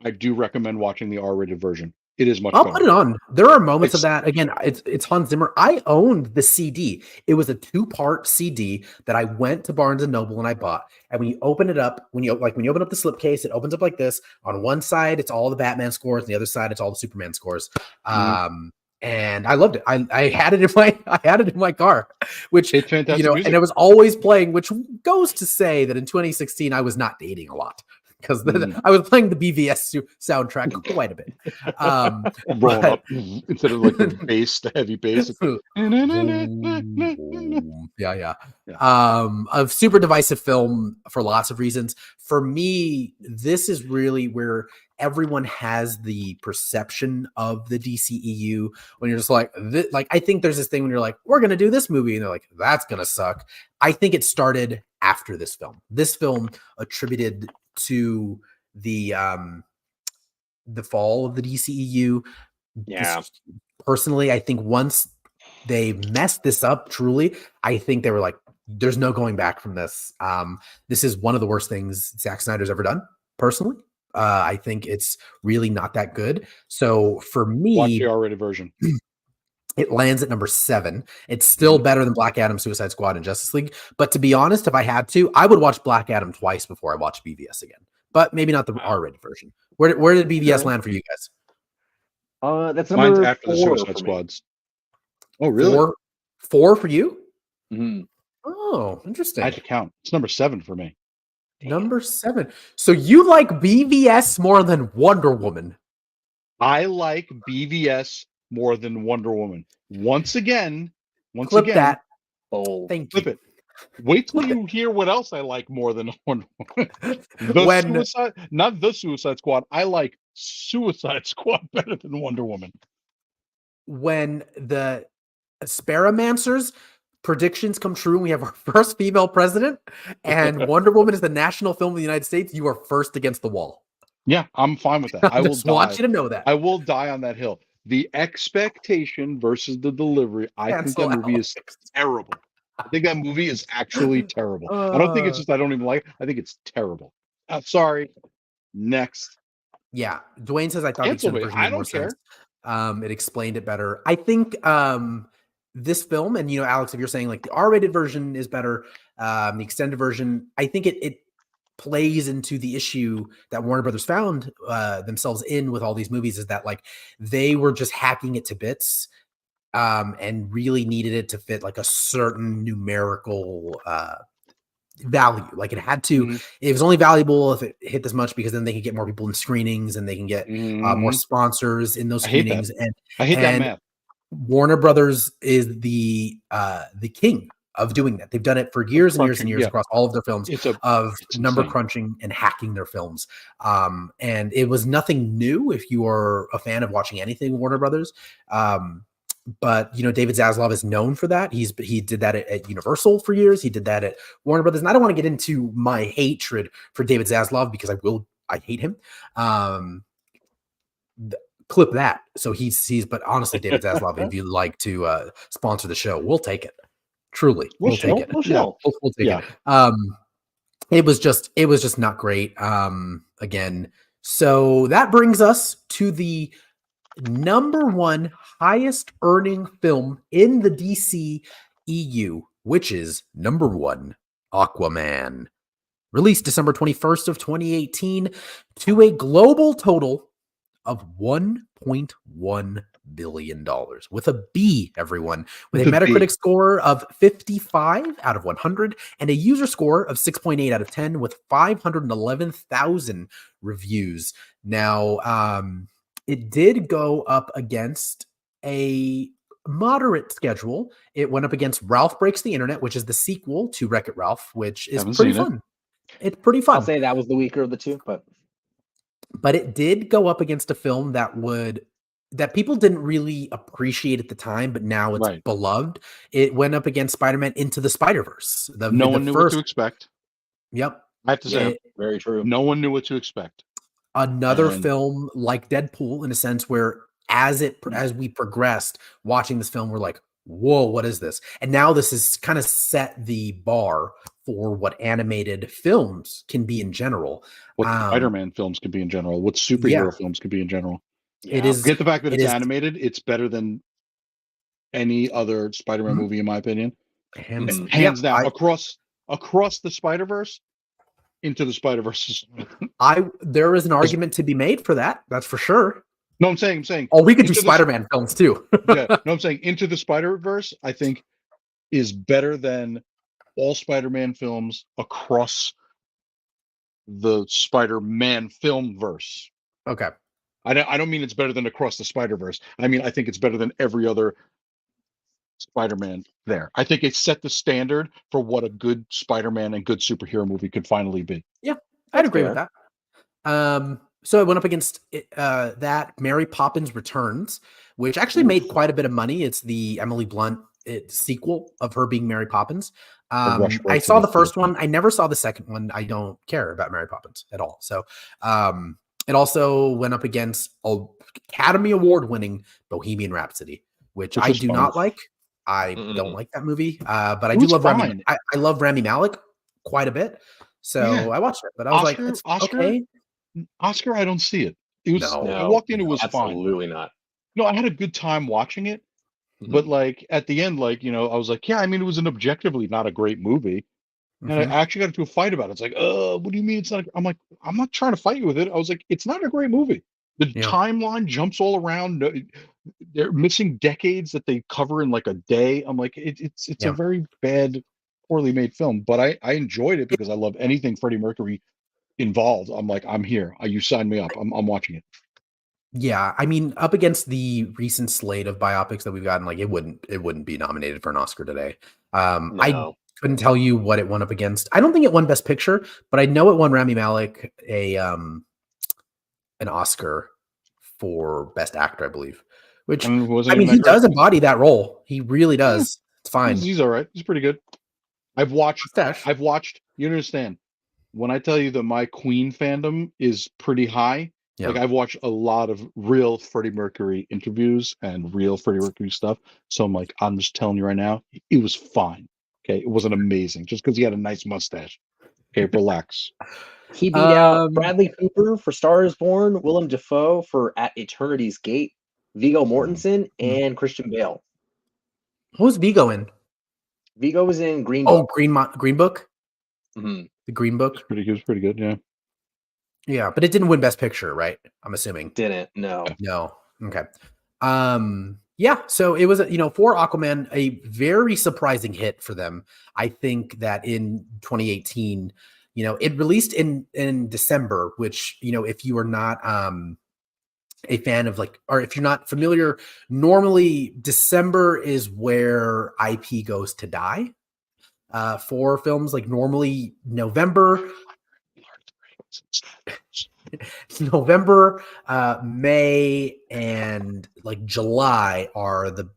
I do recommend watching the R-rated version. It is much better. I'll put it on. There are moments of that. Again, it's Hans Zimmer. I owned the CD. It was a 2-part CD that I went to Barnes and Noble and I bought. And when you open it up, when you open up the slipcase, it opens up like this. On one side, it's all the Batman scores. On the other side, it's all the Superman scores. And I loved it. I had it in my car, which, you know, music. And it was always playing, which goes to say that in 2016 I was not dating a lot because I was playing the BVS soundtrack quite a bit. Rolling up instead of like the bass, the heavy bass. Yeah. A super divisive film for lots of reasons. For me, this is really where everyone has the perception of the DCEU when you're just like, I think there's this thing when you're like, we're going to do this movie. And they're like, that's going to suck. I think it started after this film. This film attributed to the fall of the DCEU. Yeah. Personally, I think once they messed this up, truly, I think they were like, there's no going back from this. This is one of the worst things Zack Snyder's ever done, personally. I think it's really not that good. So for me, watch the R-rated version. It lands at number 7. It's still better than Black Adam, Suicide Squad, and Justice League. But to be honest, if I had to, I would watch Black Adam twice before I watch BVS again. But maybe not the R-rated version. Where did BVS land for you guys? That's number Mine's after the Suicide Squads. Oh, really? 4 for you? Mm-hmm. Oh, interesting. I had to count. It's number 7 for me. Number 7. So you like BVS more than Wonder Woman? I like BVS more than Wonder Woman. Once again. Clip that. Oh, thank you. Flip it. Wait till you hear what else I like more than Wonder Woman. Not the Suicide Squad. I like Suicide Squad better than Wonder Woman. When the Sparrowmancers predictions come true and we have our first female president and Wonder Woman is the national film of the United States, you are first against the wall. Yeah, I'm fine with that. I will want you to know that. I will die on that hill. The expectation versus the delivery. I think that movie is terrible. I think that movie is actually terrible. I don't think it's just I don't even like it. I think it's terrible. Sorry. Next. Yeah. Dwayne says I thought the version made more sense. It explained it better. I think this film, and you know, Alex, if you're saying like the R-rated version is better, the extended version, I think it plays into the issue that Warner Brothers found themselves in with all these movies, is that like they were just hacking it to bits and really needed it to fit like a certain numerical value. Like it had to, it was only valuable if it hit this much because then they could get more people in screenings and they can get more sponsors in those screenings. And I hate that math. Warner Brothers is the king of doing that. They've done it for years and years and years across all of their films of number crunching and hacking their films. And it was nothing new if you are a fan of watching anything Warner Brothers. But David Zaslav is known for that. He did that at Universal for years. He did that at Warner Brothers. And I don't want to get into my hatred for David Zaslav because I hate him. Clip that. So but honestly, David Zaslav, if you'd like to sponsor the show, we'll take it. Truly, we'll take it. We'll take it. It was just not great. Again, so that brings us to the number one highest earning film in the DCEU, which is number one, Aquaman, released December 21st of 2018 to a global total of $1.1 billion with a B, everyone, with a Metacritic score of 55 out of 100 and a user score of 6.8 out of 10 with 511,000 reviews. Now, it did go up against a moderate schedule. It went up against Ralph Breaks the Internet, which is the sequel to Wreck-It Ralph, which is pretty fun. It's pretty fun. I'll say that was the weaker of the two, but it did go up against a film that people didn't really appreciate at the time, but now it's beloved. It went up against Spider-Man Into the Spider-Verse. No one knew what to expect. Yep. I have to say, very true. No one knew what to expect. Another film like Deadpool, in a sense, where as we progressed watching this film, we're like, whoa, what is this? And now this has kind of set the bar for what animated films can be in general. What Spider-Man films can be in general. What superhero films can be in general. Yeah. It is. Forget the fact that it's animated. It's better than any other Spider-Man movie, in my opinion. Hands down. Across the Spider-Verse, Into the Spider-Verse. There is an argument to be made for that. That's for sure. No, I'm saying. Oh, we could do Spider-Man films too. Yeah. No, I'm saying Into the Spider-Verse, I think, is better than all Spider-Man films across the Spider-Man film verse. Okay. I don't mean it's better than across the Spider-Verse. I mean, I think it's better than every other Spider-Man there. I think it set the standard for what a good Spider-Man and good superhero movie could finally be. Yeah, I'd agree with that. So it went up against that Mary Poppins Returns, which actually made quite a bit of money. It's the Emily Blunt sequel of her being Mary Poppins. I saw the first one. I never saw the second one. I don't care about Mary Poppins at all. So it also went up against Academy Award winning Bohemian Rhapsody, which I do not like. I don't like that movie, but I do love Rami. I love Rami Malek quite a bit. So I watched it, but I was like, it's okay. Oscar, I don't see it. It was I walked in, it was fine. Absolutely not. No, I had a good time watching it, but like at the end, like I was like, yeah, I mean, it was an objectively not a great movie, and I actually got into a fight about it. It's like, what do you mean it's not? I'm like, I'm not trying to fight you with it. I was like, it's not a great movie. The timeline jumps all around. They're missing decades that they cover in like a day. I'm like, it's a very bad, poorly made film, but I enjoyed it because I love anything Freddie Mercury involved. I'm like, I'm here. You sign me up. I'm watching it. Yeah, I mean, up against the recent slate of biopics that we've gotten, like it wouldn't be nominated for an Oscar today. I couldn't tell you what it went up against. I don't think it won Best Picture, but I know it won Rami Malek an Oscar for Best Actor, I believe. Which I mean, he does embody that role. He really does. It's fine. He's all right. He's pretty good. I've watched. You understand? When I tell you that my Queen fandom is pretty high, like I've watched a lot of real Freddie Mercury interviews and real Freddie Mercury stuff. So I'm like, I'm just telling you right now, it was fine. Okay, it wasn't amazing just because he had a nice mustache. Okay, relax. He beat out Bradley Cooper for Star is Born, Willem Dafoe for At Eternity's Gate, Viggo Mortensen, and Christian Bale. What was Viggo in? Viggo was in Green Book. Oh, Green Book? Mm-hmm. The Green Book? It was pretty good, yeah. Yeah, but it didn't win Best Picture, right? I'm assuming. Didn't, no. No. Okay. Yeah, so it was, for Aquaman, a very surprising hit for them. I think that in 2018, it released in December, which, if you are not a fan of or if you're not familiar, normally December is where IP goes to die for films. Like normally November. November, May, and like July are the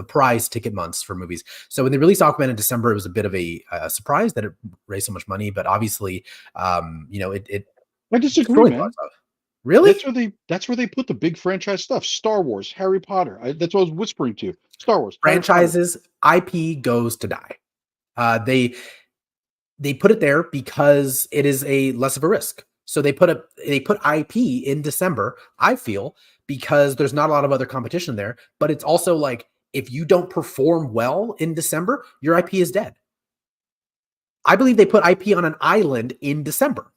prize ticket months for movies. So when they released Aquaman in December, it was a bit of a surprise that it raised so much money. But obviously, it I disagree, destroyed man. lots of- Really? That's where they put the big franchise stuff. Star Wars, Harry Potter. That's what I was whispering to you. Star Wars, Harry Potter. Franchises, IP goes to die. They put it there because it is a less of a risk. So they put IP in December, I feel, because there's not a lot of other competition there. But it's also like, if you don't perform well in December, your IP is dead. I believe they put IP on an island in December.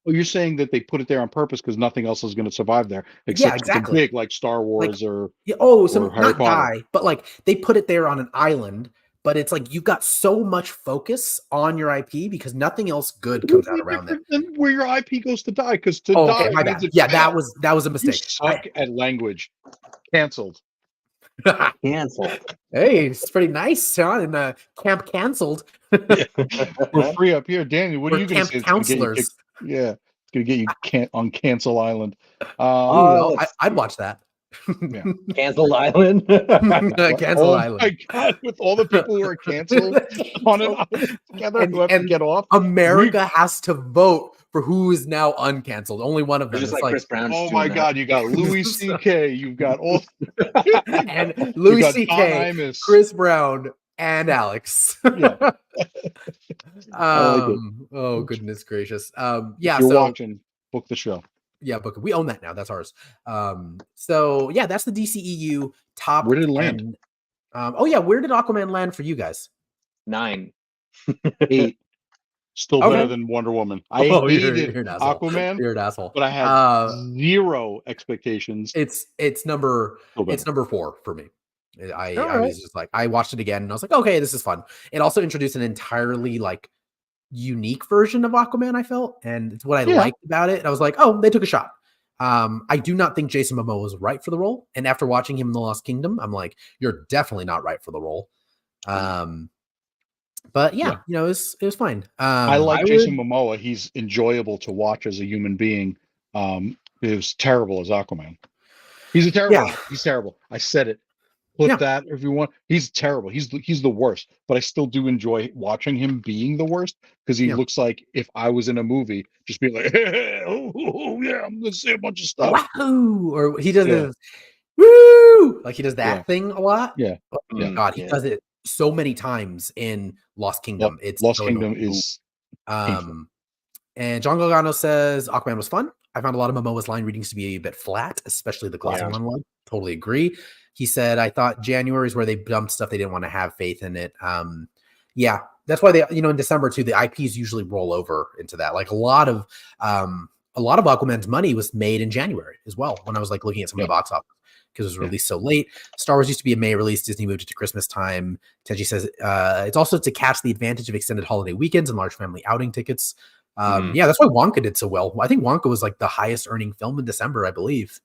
Oh, you're saying that they put it there on purpose because nothing else is going to survive there, except Yeah, something exactly. big like Star Wars or so Harry not Potter. die, but like they put it there on an island. But it's like you've got so much focus on your IP because nothing else good comes out around that. Than where your IP goes to die, because to Oh, die okay, my means bad. it Yeah, failed. that was a You mistake. suck at language. Canceled. Canceled. Hey, it's pretty nice, Sean. And camp canceled. We're free up here, Daniel. What are We're you going to camp say? It's gonna get you counselors. kicked? Yeah, it's going to get you on Cancel Island. I'd watch that. Yeah. Canceled Island. Cancel Oh Island. my God! With all the people who are canceled on an island together who have to get off, America has to vote for who is now uncanceled. Only one of them. Just It's like Chris Brown. oh my God! You got Louis C.K. You've got all and you Louis got C.K., Don Imus. Chris Brown, and Alex. Yeah. Oh goodness gracious. If Yeah. you're So watching, book the show. yeah, book it. We own that now. That's ours. So yeah, that's the DCEU top. Where did it 10. land? Oh yeah, where did Aquaman land for you guys? 9. 8. Still Okay. better than Wonder Woman. I you're hated an asshole. Aquaman, You're an asshole. but I had zero expectations. It's number Still better. 4 for me. I All right. was just like, I watched it again and I was like, okay, this is fun. It also introduced an entirely like unique version of Aquaman, I felt, and it's what I liked about it. And I was like, oh, they took a shot. I do not think Jason Momoa was right for the role. And after watching him in The Lost Kingdom, I'm like, you're definitely not right for the role. But yeah, it was fine. I like Jason Momoa. He's enjoyable to watch as a human being. It was terrible as Aquaman. He's a terrible. He's terrible. I said it. Put that if you want. He's terrible. He's the worst. But I still do enjoy watching him being the worst because he looks like if I was in a movie, just be like, hey, I'm gonna say a bunch of stuff. Wow! Or he does this, woo! Like he does that thing a lot. Yeah. Oh God, he does it so many times in Lost Kingdom. Yep. It's Lost so Kingdom annoying. is painful. And John Galgano says Aquaman was fun. I found a lot of Momoa's line readings to be a bit flat, especially the closing one. Totally agree. He said, I thought January is where they dumped stuff. They didn't want to have faith in it. Yeah, that's why they, in December too, the IPs usually roll over into that. Like a lot of Aquaman's money was made in January as well. When I was like looking at some of the box office because it was released so late. Star Wars used to be a May release. Disney moved it to Christmas time. Tenji says it's also to catch the advantage of extended holiday weekends and large family outing tickets. Yeah, that's why Wonka did so well. I think Wonka was like the highest earning film in December, I believe.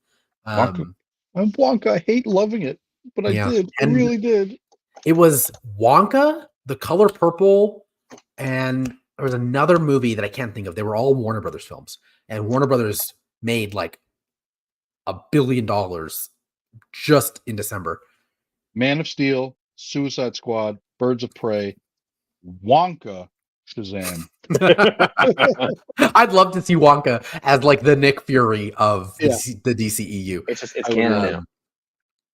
I'm Wonka. I hate loving it, but I did. I really did. It was Wonka, The Color Purple, and there was another movie that I can't think of. They were all Warner Brothers films, and Warner Brothers made like $1 billion just in December. Man of Steel, Suicide Squad, Birds of Prey, Wonka, Shazam. I'd love to see Wonka as like the Nick Fury of the DCEU. It's canon now.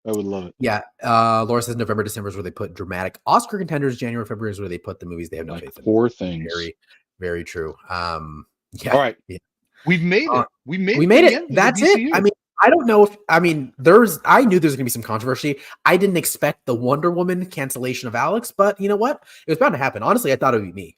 I would love it. Yeah. Laura says November, December is where they put dramatic Oscar contenders. January, February is where they put the movies they have no faith in. Poor things. Very, very true. Yeah. All right. Yeah. We've made it. We made it. That's it. I mean, I don't know if I knew there's gonna be some controversy. I didn't expect the Wonder Woman cancellation of Alex, but you know what? It was bound to happen. Honestly, I thought it would be me.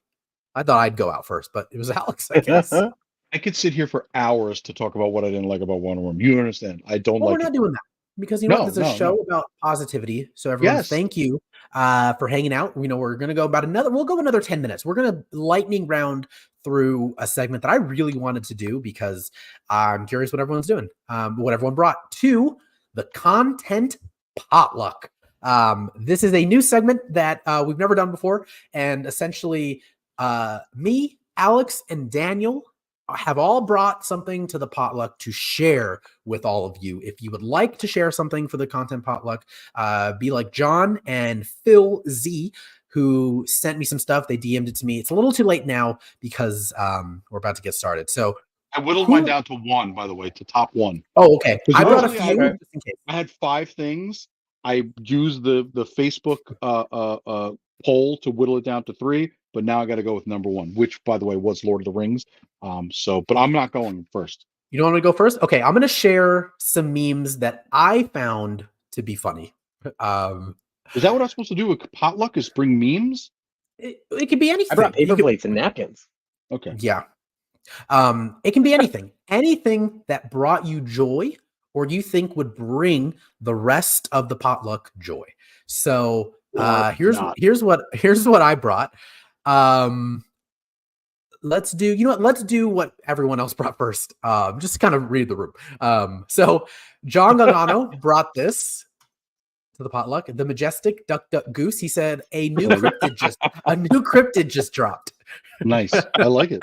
I thought I'd go out first, but it was Alex, I guess. I could sit here for hours to talk about what I didn't like about Wonder Woman. You understand? I don't like we're not doing that because there's a show about positivity. So everyone, thank you for hanging out. We're gonna go we'll go another 10 minutes. We're gonna lightning round through a segment that I really wanted to do because I'm curious what everyone's doing. What everyone brought to the content potluck. This is a new segment that we've never done before, and essentially me, Alex, and Daniel have all brought something to the potluck to share with all of you. If you would like to share something for the content potluck, be like John and Phil Z, who sent me some stuff. They DM'd it to me. It's a little too late now because we're about to get started. So I whittled mine down to one, by the way, to top one. Oh, okay. I brought a Usually few just in case. I had 5 things. I used the Facebook poll to whittle it down to 3, but now I got to go with number 1, which, by the way, was Lord of the Rings. But I'm not going first. You don't want me to go first? Okay, I'm going to share some memes that I found to be funny. Is that what I'm supposed to do with potluck? Is bring memes? It could be anything. I brought paper plates and napkins. Okay. Yeah. It can be anything. Anything that brought you joy or you think would bring the rest of the potluck joy. So here's what I brought. Let's do what everyone else brought first. Just kind of read the room. So John Gagano brought this to the potluck. The majestic Duck Duck Goose. He said a new cryptid just dropped. Nice. I like it.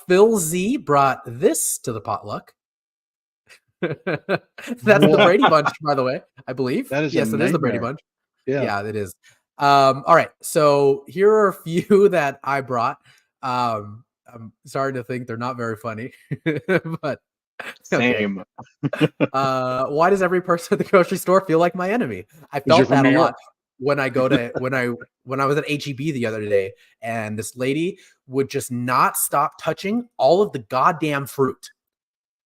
Phil Z brought this to the potluck. That's the Brady Bunch, by the way, I believe. That is yes, it is the Brady Bunch. Yeah, it is. All right, so here are a few that I brought. I'm sorry to think they're not very funny, but same. Why does every person at the grocery store feel like my enemy? I felt that a lot when I go to when I was at HEB the other day, and this lady would just not stop touching all of the goddamn fruit,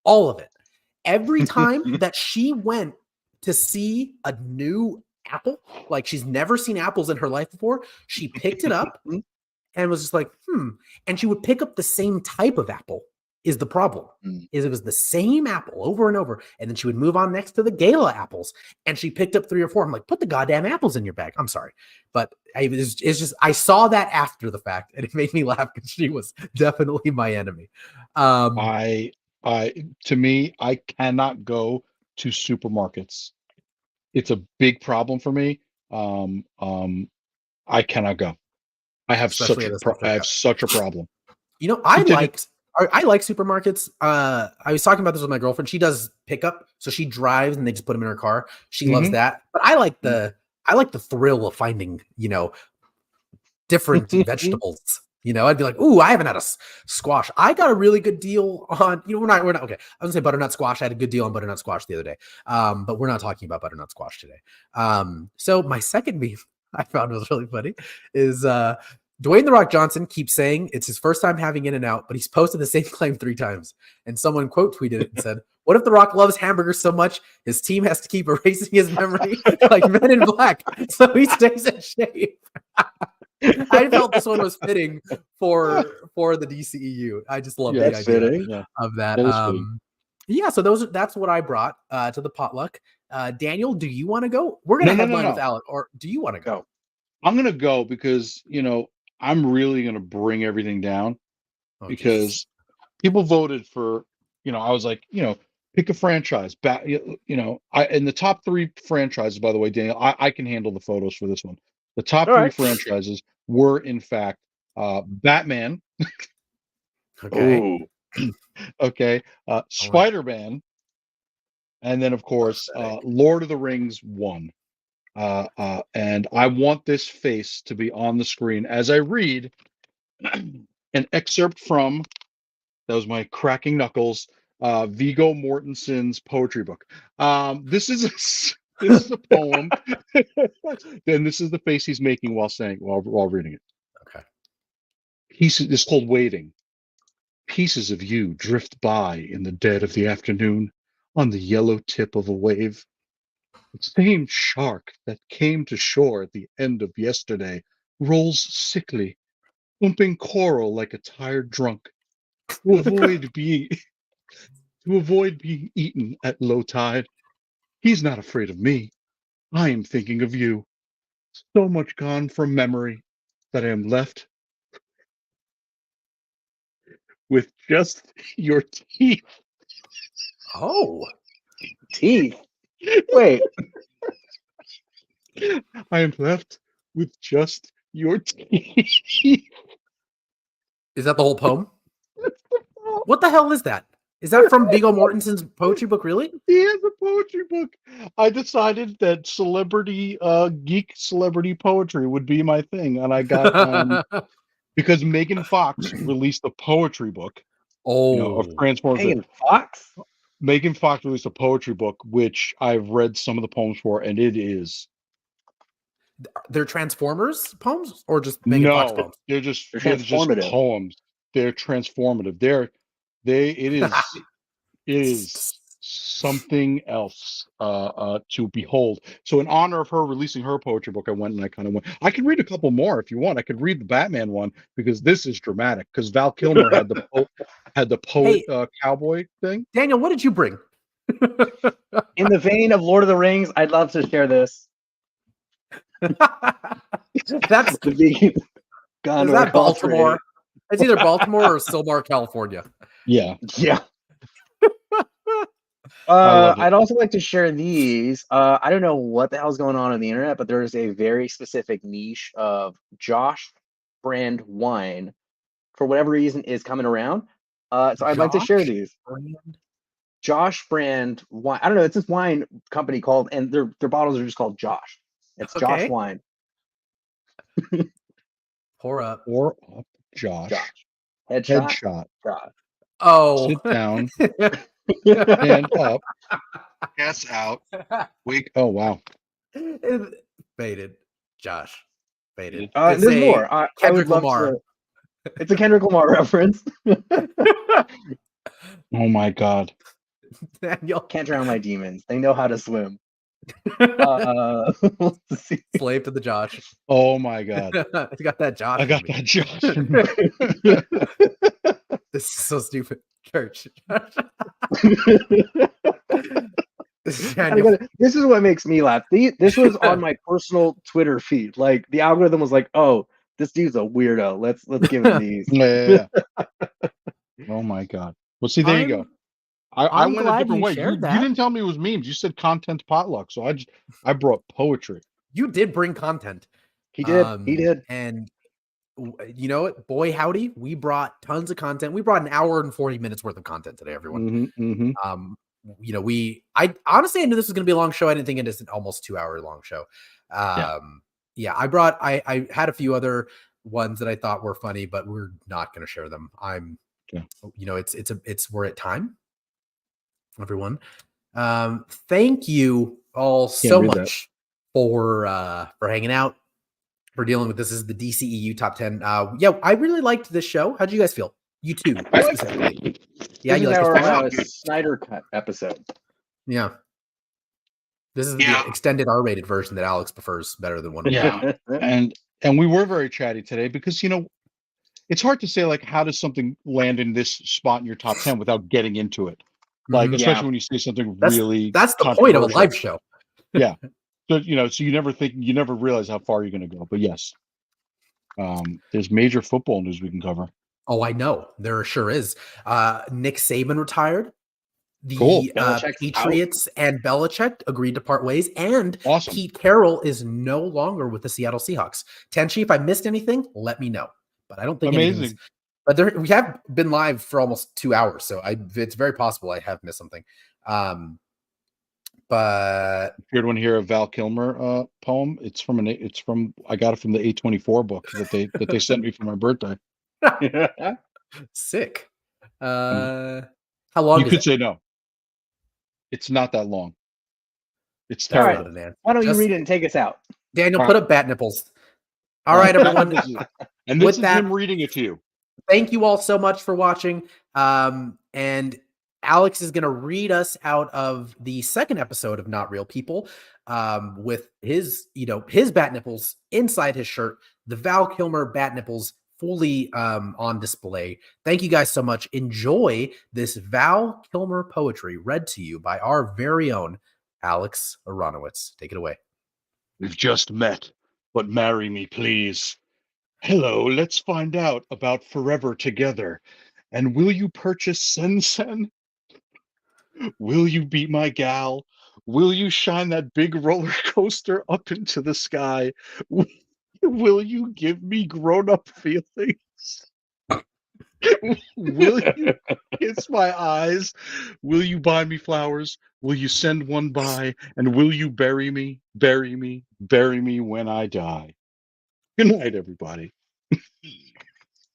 all of it. Every time that she went to see a new apple, like she's never seen apples in her life before, she picked it up and was just like, and she would pick up the same type of apple. Is the problem is it was the same apple over and over, and then she would move on next to the gala apples, and she picked up 3 or 4. I'm like, put the goddamn apples in your bag. I'm sorry, but it's just I saw that after the fact, and it made me laugh because she was definitely my enemy. To me, I cannot go to supermarkets. It's a big problem for me. I cannot go. I have such a problem. You know, I like supermarkets. I was talking about this with my girlfriend. She does pickup, so she drives and they just put them in her car. She loves that. But I like the thrill of finding, different vegetables. I'd be like, ooh, I haven't had a squash. I got a really good deal on, we're not okay. I was gonna say butternut squash. I had a good deal on butternut squash the other day. But we're not talking about butternut squash today. So my second meme I found was really funny is Dwayne The Rock Johnson keeps saying it's his first time having In-N-Out, but he's posted the same claim 3 times. And someone quote tweeted it and said, what if The Rock loves hamburgers so much his team has to keep erasing his memory like Men in Black so he stays in shape? I felt this one was fitting for the DCEU. I just love the idea of that. So that's what I brought to the potluck. Daniel, do you want to go? We're gonna headline with Alec, or do you want to go? I'm gonna go because I'm really gonna bring everything down because people voted for I was like pick a franchise back in the top 3 franchises. By the way, Daniel, I can handle the photos for this one. The top 3 franchises were, in fact, Batman. Okay. Okay. Spider-Man. And then, of course, Lord of the Rings 1. And I want this face to be on the screen as I read an excerpt from, that was my cracking knuckles, Viggo Mortensen's poetry book. This is a poem. Then this is the face he's making while reading it. Okay. It's called Waiting. Pieces of you drift by in the dead of the afternoon on the yellow tip of a wave. The same shark that came to shore at the end of yesterday rolls sickly, pumping coral like a tired drunk to avoid being eaten at low tide. He's not afraid of me. I am thinking of you. So much gone from memory that I am left with just your teeth. Oh, teeth. Wait. I am left with just your teeth. Is that the whole poem? That's the What the hell is that? Is that from Viggo Mortensen's poetry book? Really? He has a poetry book. I decided that geek celebrity poetry would be my thing, and I got because Megan Fox released a poetry book, of Transformers. Megan Fox? Megan Fox released a poetry book, which I've read some of the poems for, and it is. They're Transformers poems, or just Megan Fox poems? They're just transformative poems. They're transformative. It is something else to behold. So in honor of her releasing her poetry book, I went and I could read a couple more if you want. I could read the Batman one because this is dramatic. Because Val Kilmer had the poet cowboy thing. Daniel, what did you bring? In the vein of Lord of the Rings, I'd love to share this. That's the big Gondor. Is that Baltimore? It's either Baltimore or Silmar, California. Yeah. I'd also like to share these. I don't know what the hell's going on the internet, but there is a very specific niche of Josh brand wine, for whatever reason, is coming around. So I'd like to share these. Josh brand wine. I don't know. It's this wine company called, and their bottles are just called Josh. It's Josh wine. Pour up, Josh. Headshot. Josh. Oh, sit down. Stand up. Pass out. Wake. Oh wow. Baited. Josh. Baited. There's more. I would love to. It's a Kendrick Lamar reference. Oh my God. Daniel. Can't drown my demons. They know how to swim. Slave to the Josh. Oh my God. I got that Josh. I got that Josh. This is so stupid. Church. This is what makes me laugh. This was on my personal Twitter feed. Like the algorithm was like, "Oh, this dude's a weirdo. Let's give him these." Yeah. Oh my God. Well, see, there you go. I went a different way. You didn't tell me it was memes. You said content potluck, so I brought poetry. You did bring content. He did. He did. And you know what? Boy, howdy, we brought tons of content. We brought an hour and 40 minutes worth of content today, everyone. I honestly, I knew this was going to be a long show. I didn't think it is an almost 2 hour long show. I had a few other ones that I thought were funny, but we're not going to share them. We're at time, everyone. Thank you all so much for hanging out, for dealing with this. Is the DCEU top 10. I really liked this show. How'd you guys feel? You too, specifically. Yeah, you like our Snyder Cut episode. Yeah. This is the extended R-rated version that Alex prefers better than one. Yeah. and we were very chatty today because, it's hard to say, like, how does something land in this spot in your top 10 without getting into it? Like, especially when you say something that's the point of a live show. Yeah. So, so you never realize how far you're going to go. But yes, there's major football news we can cover. Oh, I know. There sure is. Nick Saban retired. Cool. Patriots and Belichick agreed to part ways. And awesome. Pete Carroll is no longer with the Seattle Seahawks. Tenchi, if I missed anything, let me know. But I don't think amazing. But we have been live for almost 2 hours, so it's very possible I have missed something. But you want to hear a Val Kilmer poem? I got it from the A24 book that they sent me for my birthday. Sick. How long? You could say no. It's not that long. It's terrible. All right. Why don't you read it and take us out? Daniel, put up bat nipples. All right, everyone. And this is him reading it to you. Thank you all so much for watching. And Alex is going to read us out of the second episode of Not Real People, with his bat nipples inside his shirt, the Val Kilmer bat nipples fully on display. Thank you guys so much. Enjoy this Val Kilmer poetry read to you by our very own Alex Aronowitz. Take it away. We've just met, but marry me, please. Hello, let's find out about forever together. And will you purchase Sen? Will you be my gal? Will you shine that big roller coaster up into the sky? Will you give me grown-up feelings? Will you kiss my eyes? Will you buy me flowers? Will you send one by? And will you bury me, bury me, bury me when I die? Good night, everybody.